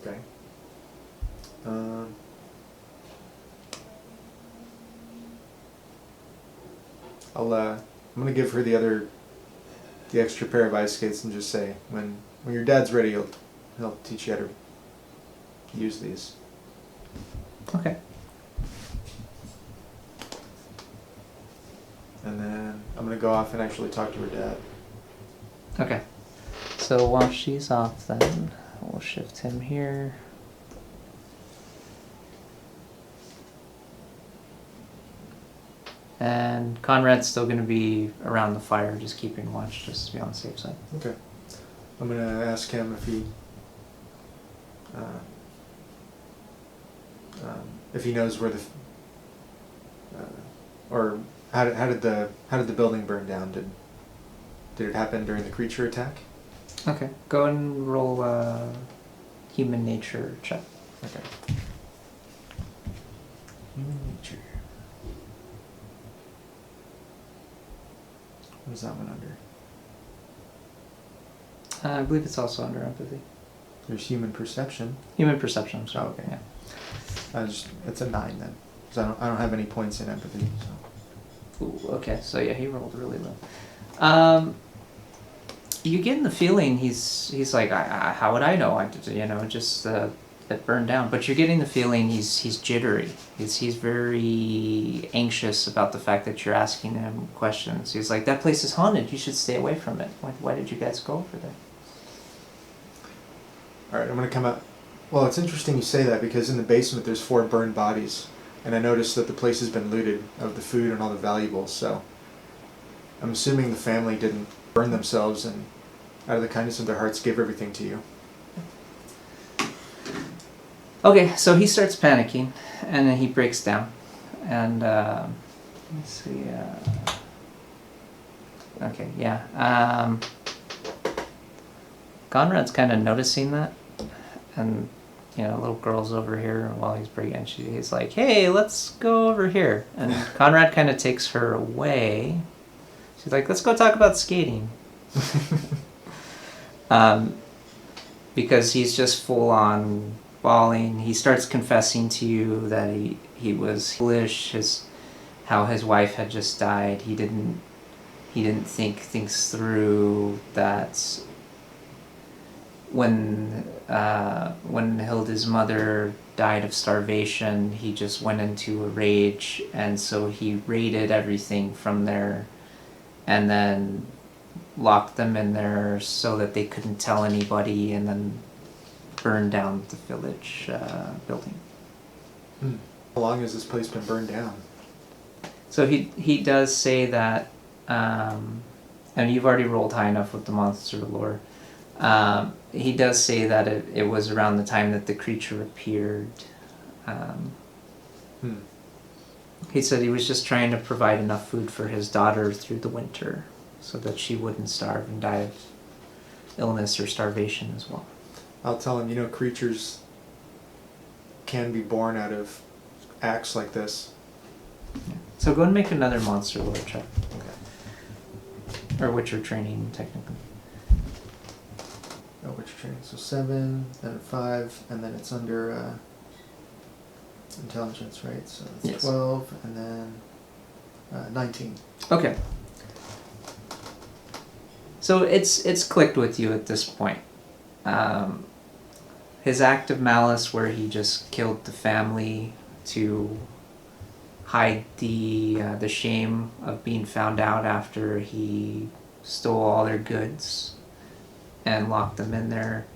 Okay. I'm gonna give her the extra pair of ice skates and just say, when your dad's ready, he'll teach you how to use these. Okay. And then I'm gonna go off and actually talk to her dad. Okay. So while she's off, then we'll shift him here. And Konrad's still going to be around the fire, just keeping watch, just to be on the safe side. Okay. I'm gonna ask him if he knows where or how did the building burn down? Did it happen during the creature attack? Okay. Go and roll a human nature check. Okay. Human nature. What is that one under? I believe it's also under empathy. There's human perception. Human perception, I'm sorry. Oh, okay. Yeah. It's a 9 then, because I don't have any points in empathy. So. Ooh, okay, so yeah, he rolled really low. You get the feeling he's like, how would I know? It burned down. But you're getting the feeling he's jittery. He's very anxious about the fact that you're asking him questions. He's like, that place is haunted. You should stay away from it. Why did you guys go over there? All right, I'm gonna come out. Well, it's interesting you say that, because in the basement there's 4 burned bodies, and I noticed that the place has been looted of the food and all the valuables. So I'm assuming the family didn't burn themselves and, out of the kindness of their hearts, gave everything to you. Okay, so he starts panicking, and then he breaks down. And, let's see, okay, yeah. Konrad's kind of noticing that, and, little girl's over here while he's breaking, and he's like, hey, let's go over here. And Konrad kind of takes her away. She's like, let's go talk about skating. Because he's just full on bawling. He starts confessing to you that he was foolish, how his wife had just died. He didn't think things through, that when Hilda's mother died of starvation, he just went into a rage, and so he raided everything from there and then locked them in there so that they couldn't tell anybody, and then burned down the village building. How long has this place been burned down? So he does say that, and you've already rolled high enough with the monster lore. He does say that it was around the time that the creature appeared. He said he was just trying to provide enough food for his daughter through the winter so that she wouldn't starve and die of illness or starvation as well. I'll tell him, creatures can be born out of acts like this. Yeah. So go and make another monster lore check. Okay. Or witcher training, technically. Oh, witcher training. So 7, then 5, and then it's under intelligence, right? So it's Yes. 12, and then 19. Okay. So it's clicked with you at this point. His act of malice, where he just killed the family to hide the shame of being found out after he stole all their goods and locked them in there,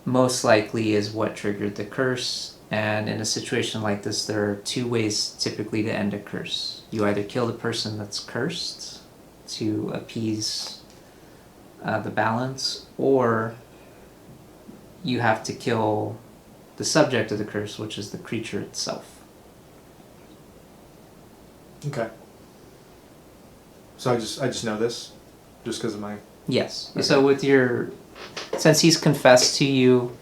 most likely is what triggered the curse. And in a situation like this, there are 2 ways typically to end a curse. You either kill the person that's cursed to appease the balance, or you have to kill the subject of the curse, which is the creature itself. Okay. So I just know this, just because of my. Yes. Okay. So with since he's confessed to you,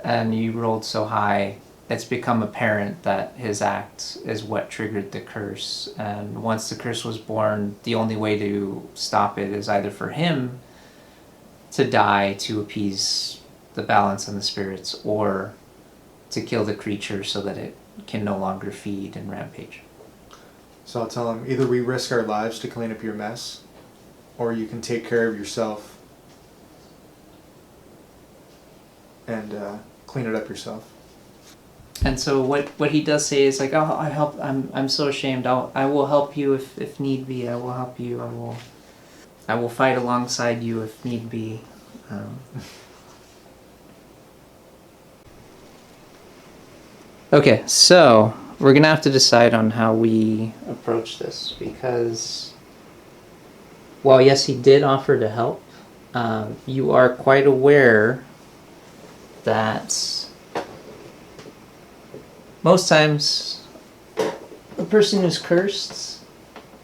and you rolled so high, it's become apparent that his act is what triggered the curse. And once the curse was born, the only way to stop it is either for him to die to appease the balance and the spirits, or to kill the creature so that it can no longer feed and rampage. So I'll tell him, either we risk our lives to clean up your mess, or you can take care of yourself and clean it up yourself. And so what he does say is like, oh, I help. I'm so ashamed. I will help you if need be. I will help you. I will fight alongside you if need be. Okay, so we're gonna have to decide on how we approach this, because while yes, he did offer to help, you are quite aware that most times the person who's cursed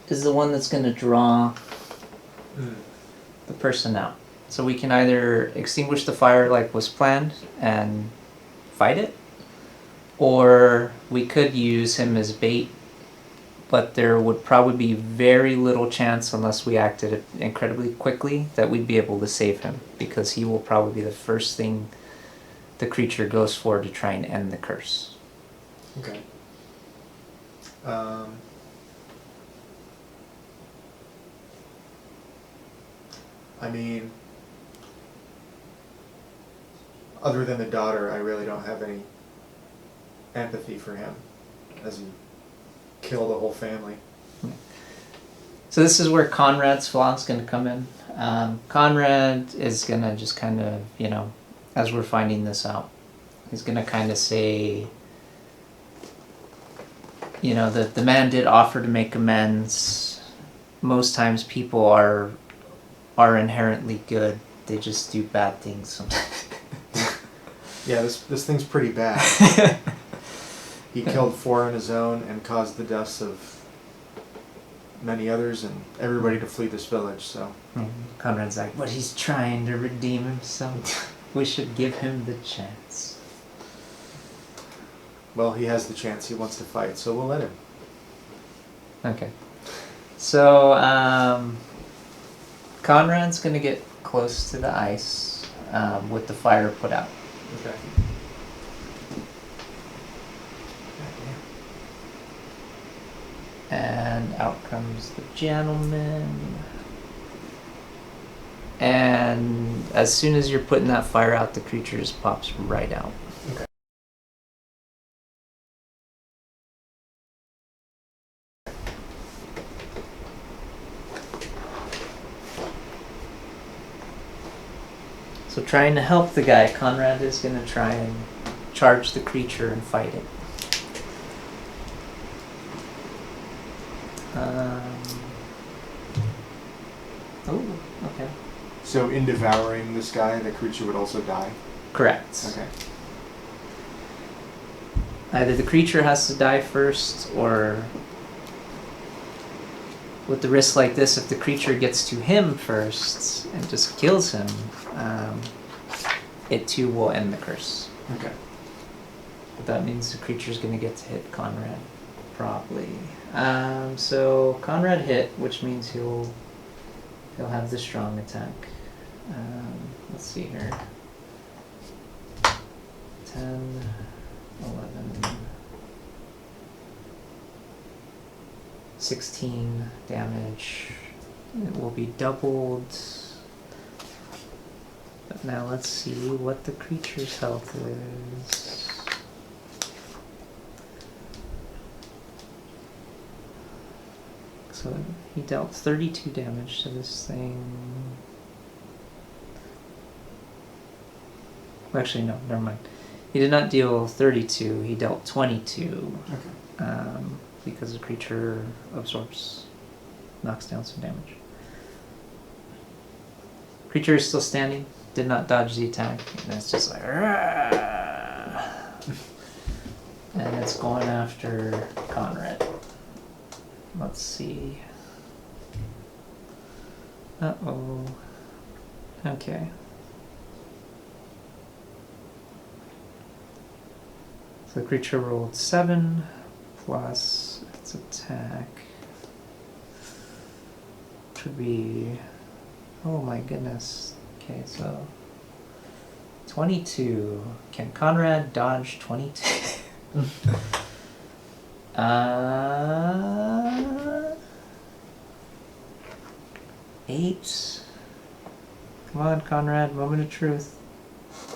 is the one that's going to draw the person out. So we can either extinguish the fire like was planned and fight it, or we could use him as bait, but there would probably be very little chance, unless we acted incredibly quickly, that we'd be able to save him, because he will probably be the first thing the creature goes for to try and end the curse. Okay. I mean, other than the daughter, I really don't have any empathy for him, as he killed a whole family. So this is where Konrad's flaw is going to come in. Konrad is going to just kind of, as we're finding this out, he's going to kind of say, that the man did offer to make amends. Most times people are inherently good. They just do bad things sometimes. Yeah, this thing's pretty bad. He killed 4 on his own and caused the deaths of many others and everybody to flee this village, so. Konrad's like, but he's trying to redeem himself. We should give him the chance. Well, he has the chance. He wants to fight, so we'll let him. Okay. So, Konrad's going to get close to the ice with the fire put out. Okay. And out comes the gentleman. And as soon as you're putting that fire out, the creature just pops right out. Okay. So trying to help the guy, Konrad is going to try and charge the creature and fight it. Okay. So in devouring this guy, the creature would also die? Correct. Okay. Either the creature has to die first, or with the risk like this, if the creature gets to him first and just kills him, it too will end the curse. Okay. But that means the creature's going to get to hit Konrad, probably. So Konrad hit, which means he'll have the strong attack. Let's see here. 10, 11, 16 damage. It will be doubled. But now let's see what the creature's health is. So he dealt 32 damage to this thing. Actually, no, never mind. He did not deal 32, he dealt 22. Okay. Because the creature knocks down some damage. Creature is still standing, did not dodge the attack, and it's just like, and it's going after Konrad. let's see. Uh-oh. Okay. So the creature rolled 7 plus its attack. Should be... Oh my goodness. Okay, so... 22. Can Konrad dodge 22? 8. Come on, Konrad, moment of truth.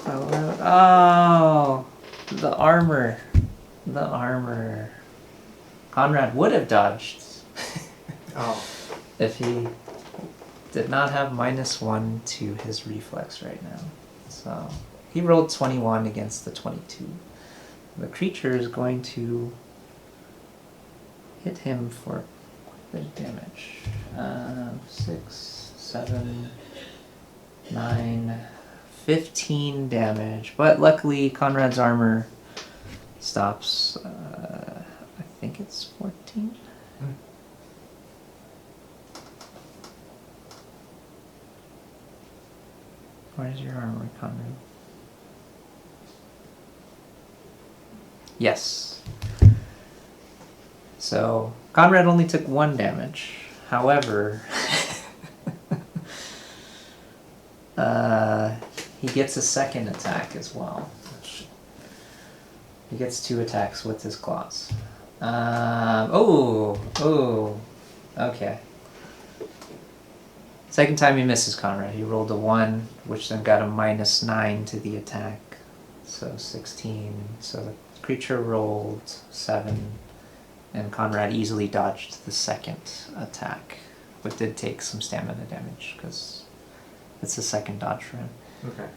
Oh, the armor. The armor. Konrad would have dodged. Oh. If he did not have -1 to his reflex right now. So he rolled 21 against the 22. The creature is going to hit him for quite a bit of damage. 6, 7, 9, 15 damage. But luckily, Konrad's armor stops. I think it's 14. Where's your armor, Konrad? Yes. So, Konrad only took 1 damage. However, he gets a second attack as well. He gets 2 attacks with his claws. Okay. Second time he misses Konrad. He rolled a 1, which then got a -9 to the attack. So 16. So the creature rolled 7, and Konrad easily dodged the second attack, but did take some stamina damage because it's the second dodge for him. Okay.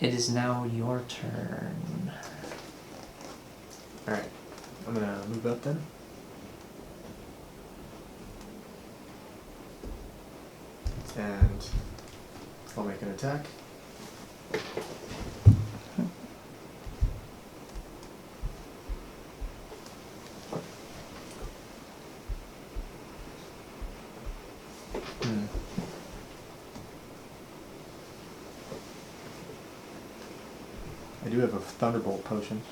It is now your turn. Alright. I'm gonna move up then. And I'll make an attack. I do have a Thunderbolt potion.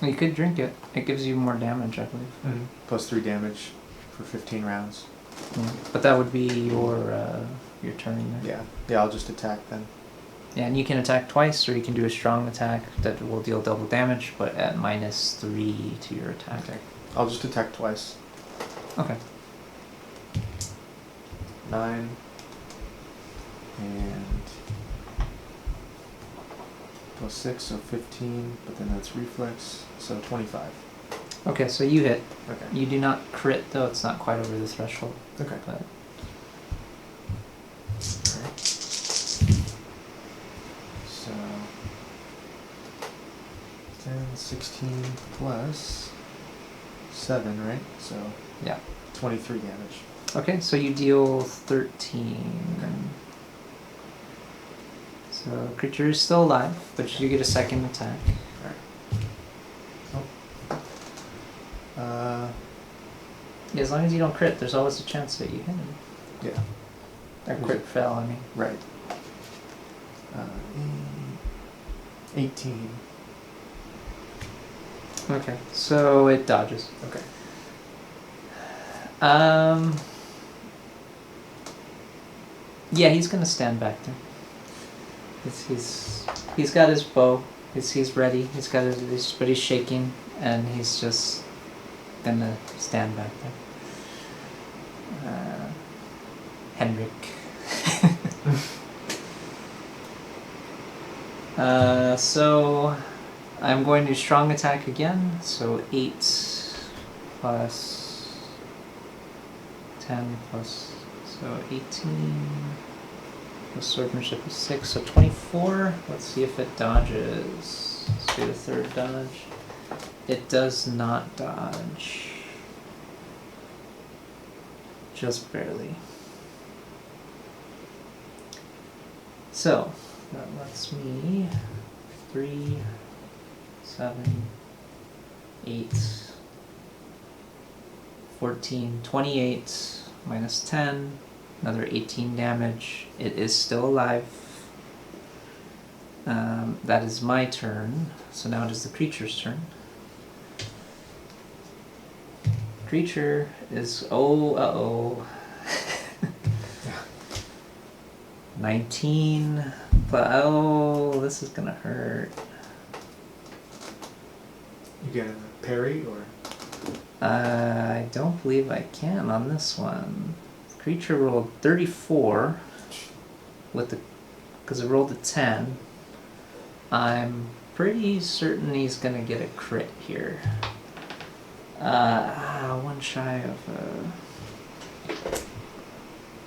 You could drink it. It gives you more damage, I believe. Plus 3 damage for 15 rounds. Yeah. But that would be your turn there. Yeah, I'll just attack then. Yeah, and you can attack twice, or you can do a strong attack that will deal double damage, but at -3 to your attack. Okay. I'll just attack twice. Okay. 9 and plus 6, so 15, but then that's reflex, so 25. Okay, so you hit. Okay. You do not crit, though. It's not quite over the threshold. Okay. But Alright. So 10, 16 plus 7, right? So yeah. 23 damage. Okay, so you deal 13. Okay. So creature is still alive, but you get a second attack. Alright. As long as you don't crit, there's always a chance that you hit him. Yeah. Or crit fail, I mean. Right. 18. Okay, so it dodges. Okay. Yeah, he's gonna stand back there. He's got his bow. He's ready. He's got but he's shaking, and he's just gonna stand back there. Henrik. So I'm going to strong attack again. So 8 plus 10 plus, so 18 plus swordsmanship is 6, so 24. Let's see if it dodges. Let's do the third dodge. It does not dodge. Just barely. So that lets me 3, 7, 8, 14, 28 minus 10, another 18 damage. It is still alive. That is my turn. So now it is the creature's turn. Creature is uh-oh. 19. Oh, this is gonna hurt. You get a parry or? I don't believe I can on this one. Creature rolled 34 with the, because it rolled a 10. I'm pretty certain he's gonna get a crit here. One shy of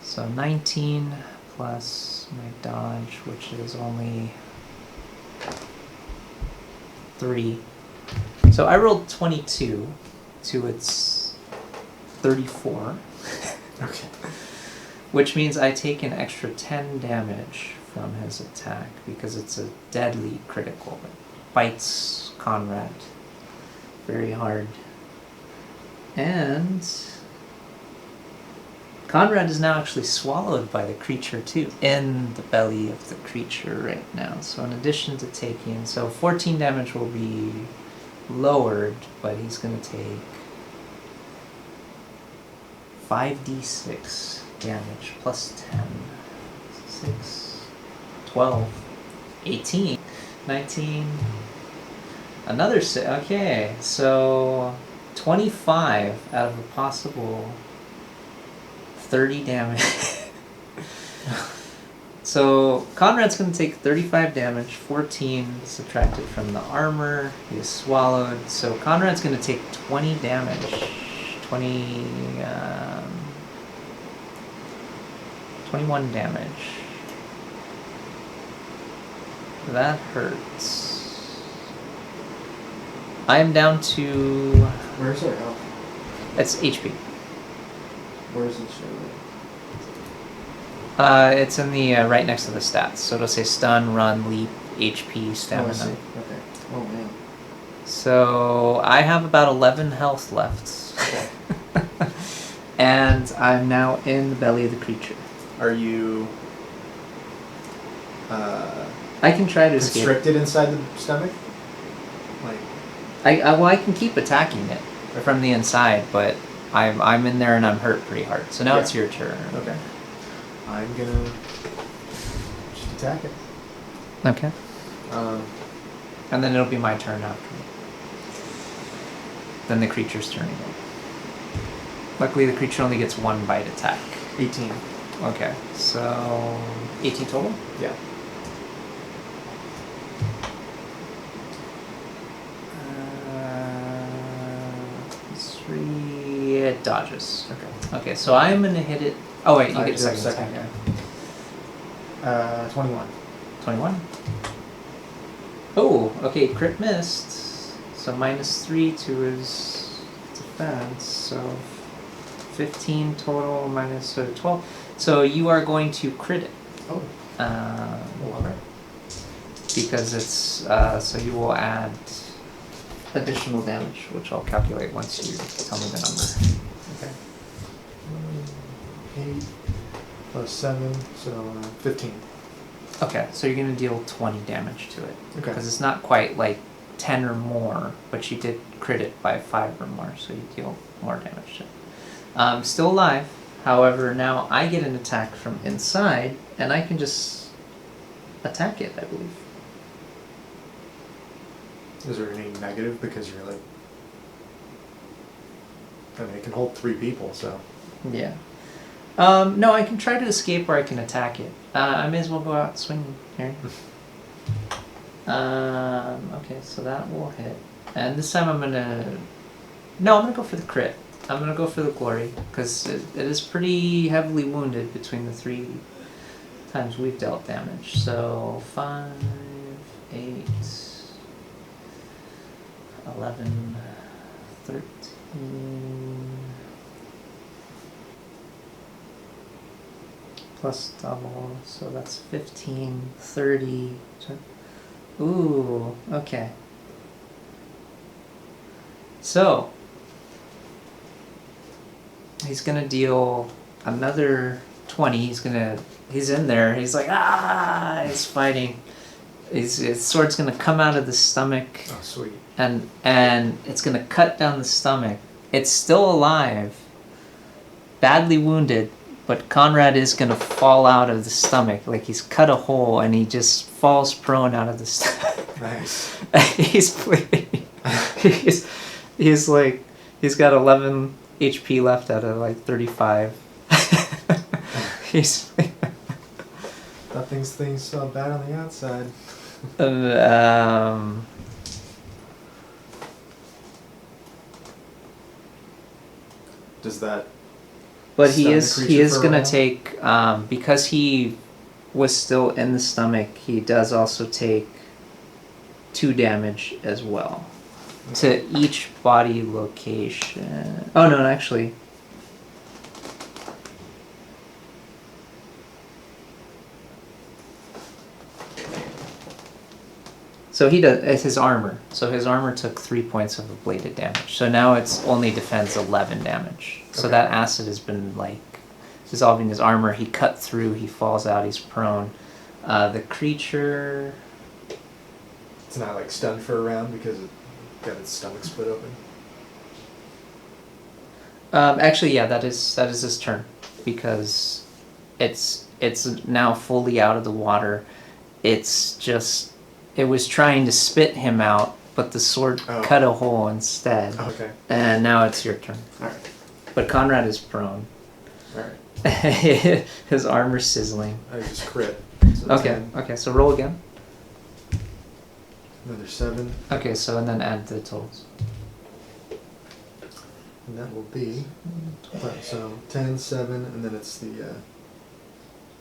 so 19 plus my dodge, which is only 3. So I rolled 22 to its 34. Okay. Which means I take an extra 10 damage from his attack because it's a deadly critical. It bites Konrad very hard. And Konrad is now actually swallowed by the creature too, in the belly of the creature right now. So in addition to taking, so 14 damage will be lowered, but he's going to take 5d6 damage plus 10. 6, 12, 18, 19, another 6. Okay, so 25 out of a possible 30 damage. So Konrad's going to take 35 damage, 14 subtracted from the armor. He is swallowed. So Konrad's going to take 20 damage. 21 damage. That hurts. I am down to... Where's our health? It's HP. Where's it show? It's in the right next to the stats. So it'll say stun, run, leap, HP, Oh, I stamina. see. Okay. Oh, man. So I have about 11 health left. Okay. And I'm now in the belly of the creature. Are you I can try to escape. constricted inside the stomach? Like, I can keep attacking it from the inside, but I'm in there and I'm hurt pretty hard. So now Yeah. it's your turn. okay. I'm gonna just attack it. Okay. Um, And then it'll be my turn after. Then the creature's turn again. Luckily, the creature only gets one bite attack. 18. Okay, so 18 total? Yeah. Three. It dodges. Okay. Okay, so I'm gonna hit it. Oh wait, you I get a do have second attack. yeah. 21. 21. Oh, okay, crit missed. So -3 to his defense. So 15 total minus 12. So you are going to crit it. Oh. Alright. Because it's so you will add additional damage, which I'll calculate once you tell me the number. Okay. 8 plus 7, so 15. Okay, so you're gonna deal 20 damage to it. Okay. Because it's not quite like 10 or more, but you did crit it by 5 or more, so you deal more damage to it. Still alive. However, now I get an attack from inside, and I can just attack it, I believe. Is there any negative? Because you're like... I mean, it can hold 3 people, so... Yeah. No, I can try to escape or I can attack it. I may as well go out swinging here. Okay, so that will hit. And this time I'm gonna... No, I'm gonna go for the crit. I'm gonna go for the glory, because it is pretty heavily wounded between the 3 times we've dealt damage. So 5, 8, 11, 13... plus double, so that's 15, 30. Ooh, okay. So, he's gonna deal another 20. He's in there. He's like, ah! He's fighting. His sword's gonna come out of the stomach. Oh, sweet. And it's gonna cut down the stomach. It's still alive, badly wounded, but Konrad is gonna fall out of the stomach. Like he's cut a hole and he just falls prone out of the stomach. Nice. He's bleeding. He's got 11 HP left out of like 35. He's Thought things so bad on the outside. Does that? But stun he the is creature for a gonna while? take because he was still in the stomach. He does also take 2 damage as well to each body location. Oh no, actually. So he does. It's his armor. So his armor took 3 points of ablated damage. So now it's only defends 11 damage. So Okay. that acid has been like dissolving his armor. He cut through. He falls out. He's prone. The creature. It's not like stunned for a round because it got its stomach split open. Actually, yeah, that is his turn because it's now fully out of the water. It's just it was trying to spit him out, but the sword cut a hole instead. Okay. And now it's your turn. All right. But Konrad is prone. All right. His armor's sizzling. I just crit. So Okay. 10, Okay. So roll again. another 7, Okay. So and then add the totals. and that will be so 10, 7, and then it's the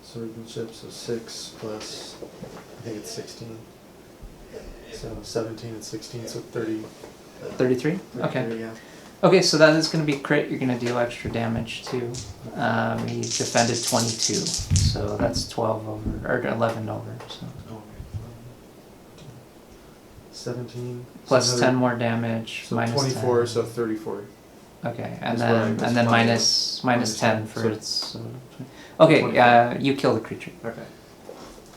swordsmanship. So 6 plus I think it's 16. So 17 and 16, so 30. 33. Okay. 33, yeah. Okay. So that is going to be a crit. You're going to deal extra damage too. He defended 22, so that's 12 over or 11 over. So. Oh, 17 Plus so 10 more damage. So Minus 24, 10. so 34. Okay, and That's then right, and then minus minus 10 10, for so- its. Okay, 24. you kill the creature. Okay.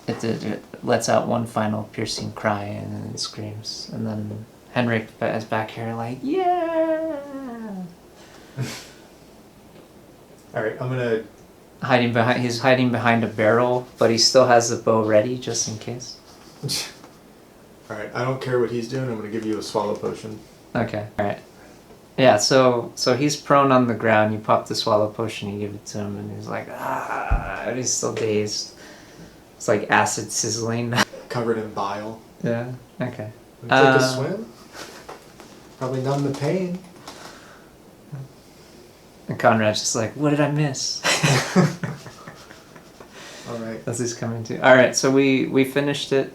It lets out one final piercing cry and then it screams, and then Henrik is back here like yeah, All right, I'm gonna. He's hiding behind a barrel, but he still has the bow ready just in case. All right, I don't care what he's doing. I'm gonna give you a swallow potion. Okay, all right. Yeah, so he's prone on the ground. You pop the swallow potion, you give it to him, and he's like, ah, and he's still dazed. It's like acid sizzling. Covered in bile. Yeah, okay. Take a swim. Probably numb the pain. And Konrad's just like, what did I miss? All right. As he's coming to. All right, so we finished it.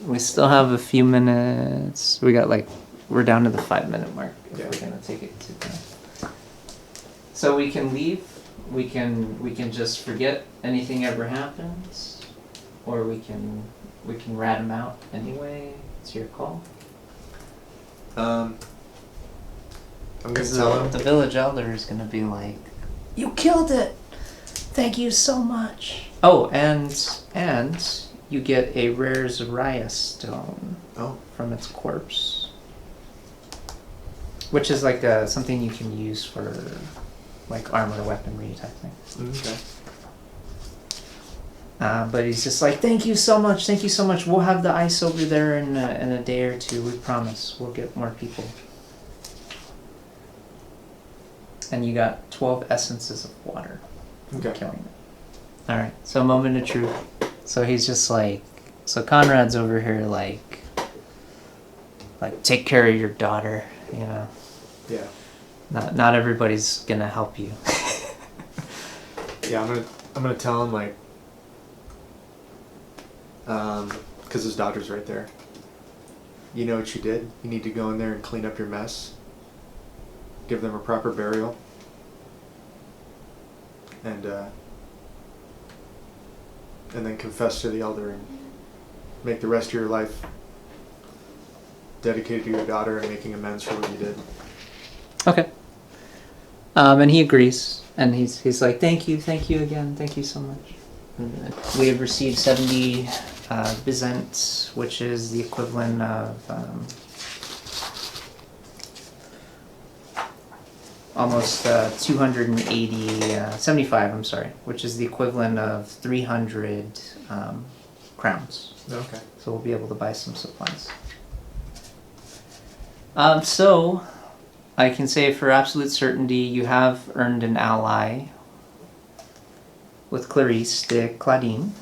We still have a few minutes. We're down to the 5-minute mark. If Yeah. we're gonna take it to that. So we can leave. We can just forget anything ever happens, or we can rat him out anyway. It's your call. I'm gonna Because tell him. the village elder is gonna be like, "You killed it! Thank you so much." Oh, and you get a rare Zariah stone from its corpse, which is like something you can use for like armor weaponry type thing. Okay. But he's just like, thank you so much. We'll have the ice over there in a day or two. We promise. We'll get more people. And you got 12 essences of water. Okay. Killing it. All right. So moment of truth. So he's just like, so Konrad's over here like take care of your daughter. You know. Yeah. Not everybody's gonna help you. Yeah, I'm gonna tell him like, because his daughter's right there. You know what you did. You need to go in there and clean up your mess. Give them a proper burial. And then confess to the elder and make the rest of your life dedicated to your daughter and making amends for what you did. Okay. And he agrees, and he's like, thank you again, thank you so much. And we have received 70 Byzant, which is the equivalent of almost 280, 75, I'm sorry, which is the equivalent of 300 crowns. Okay. So we'll be able to buy some supplies. So, I can say for absolute certainty, you have earned an ally with Clarice de Claudine.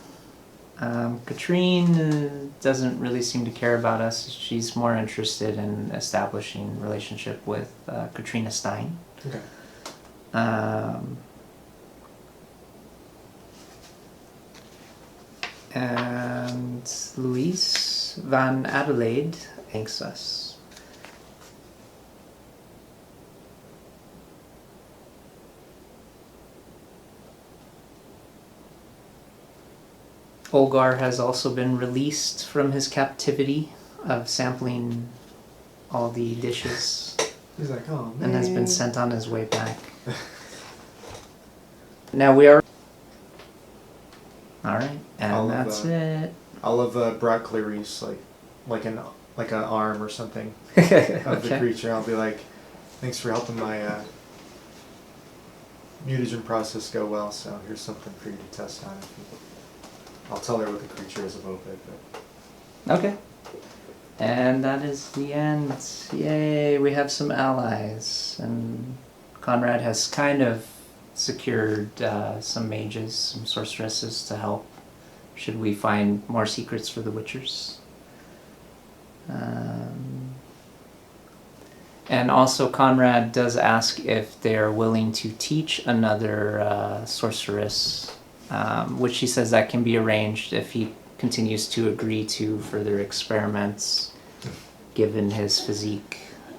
Katrine doesn't really seem to care about us. She's more interested in establishing relationship with Katrina Stein. Okay. And Louise van Adelaide thanks us. Olgar has also been released from his captivity of sampling all the dishes. He's like, oh man. And has been sent on his way back. Now we are... Alright, and that's it. I'll have brought Clarice like an arm or something of the creature. I'll be like, thanks for helping my mutagen process go well, so here's something for you to test on. I'll tell her what the creature is a little bit. But... Okay. And that is the end. Yay, we have some allies. And Konrad has kind of secured some mages, some sorceresses to help should we find more secrets for the Witchers. And also Konrad does ask if they are willing to teach another sorceress, which he says that can be arranged if he continues to agree to further experiments given his physique.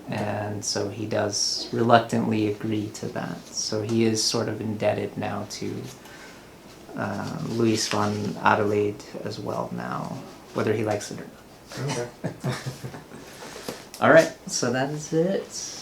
And so he does reluctantly agree to that. So he is sort of indebted now to Luis von Adelaide as well now, whether he likes it or not. Okay. Alright, so that is it.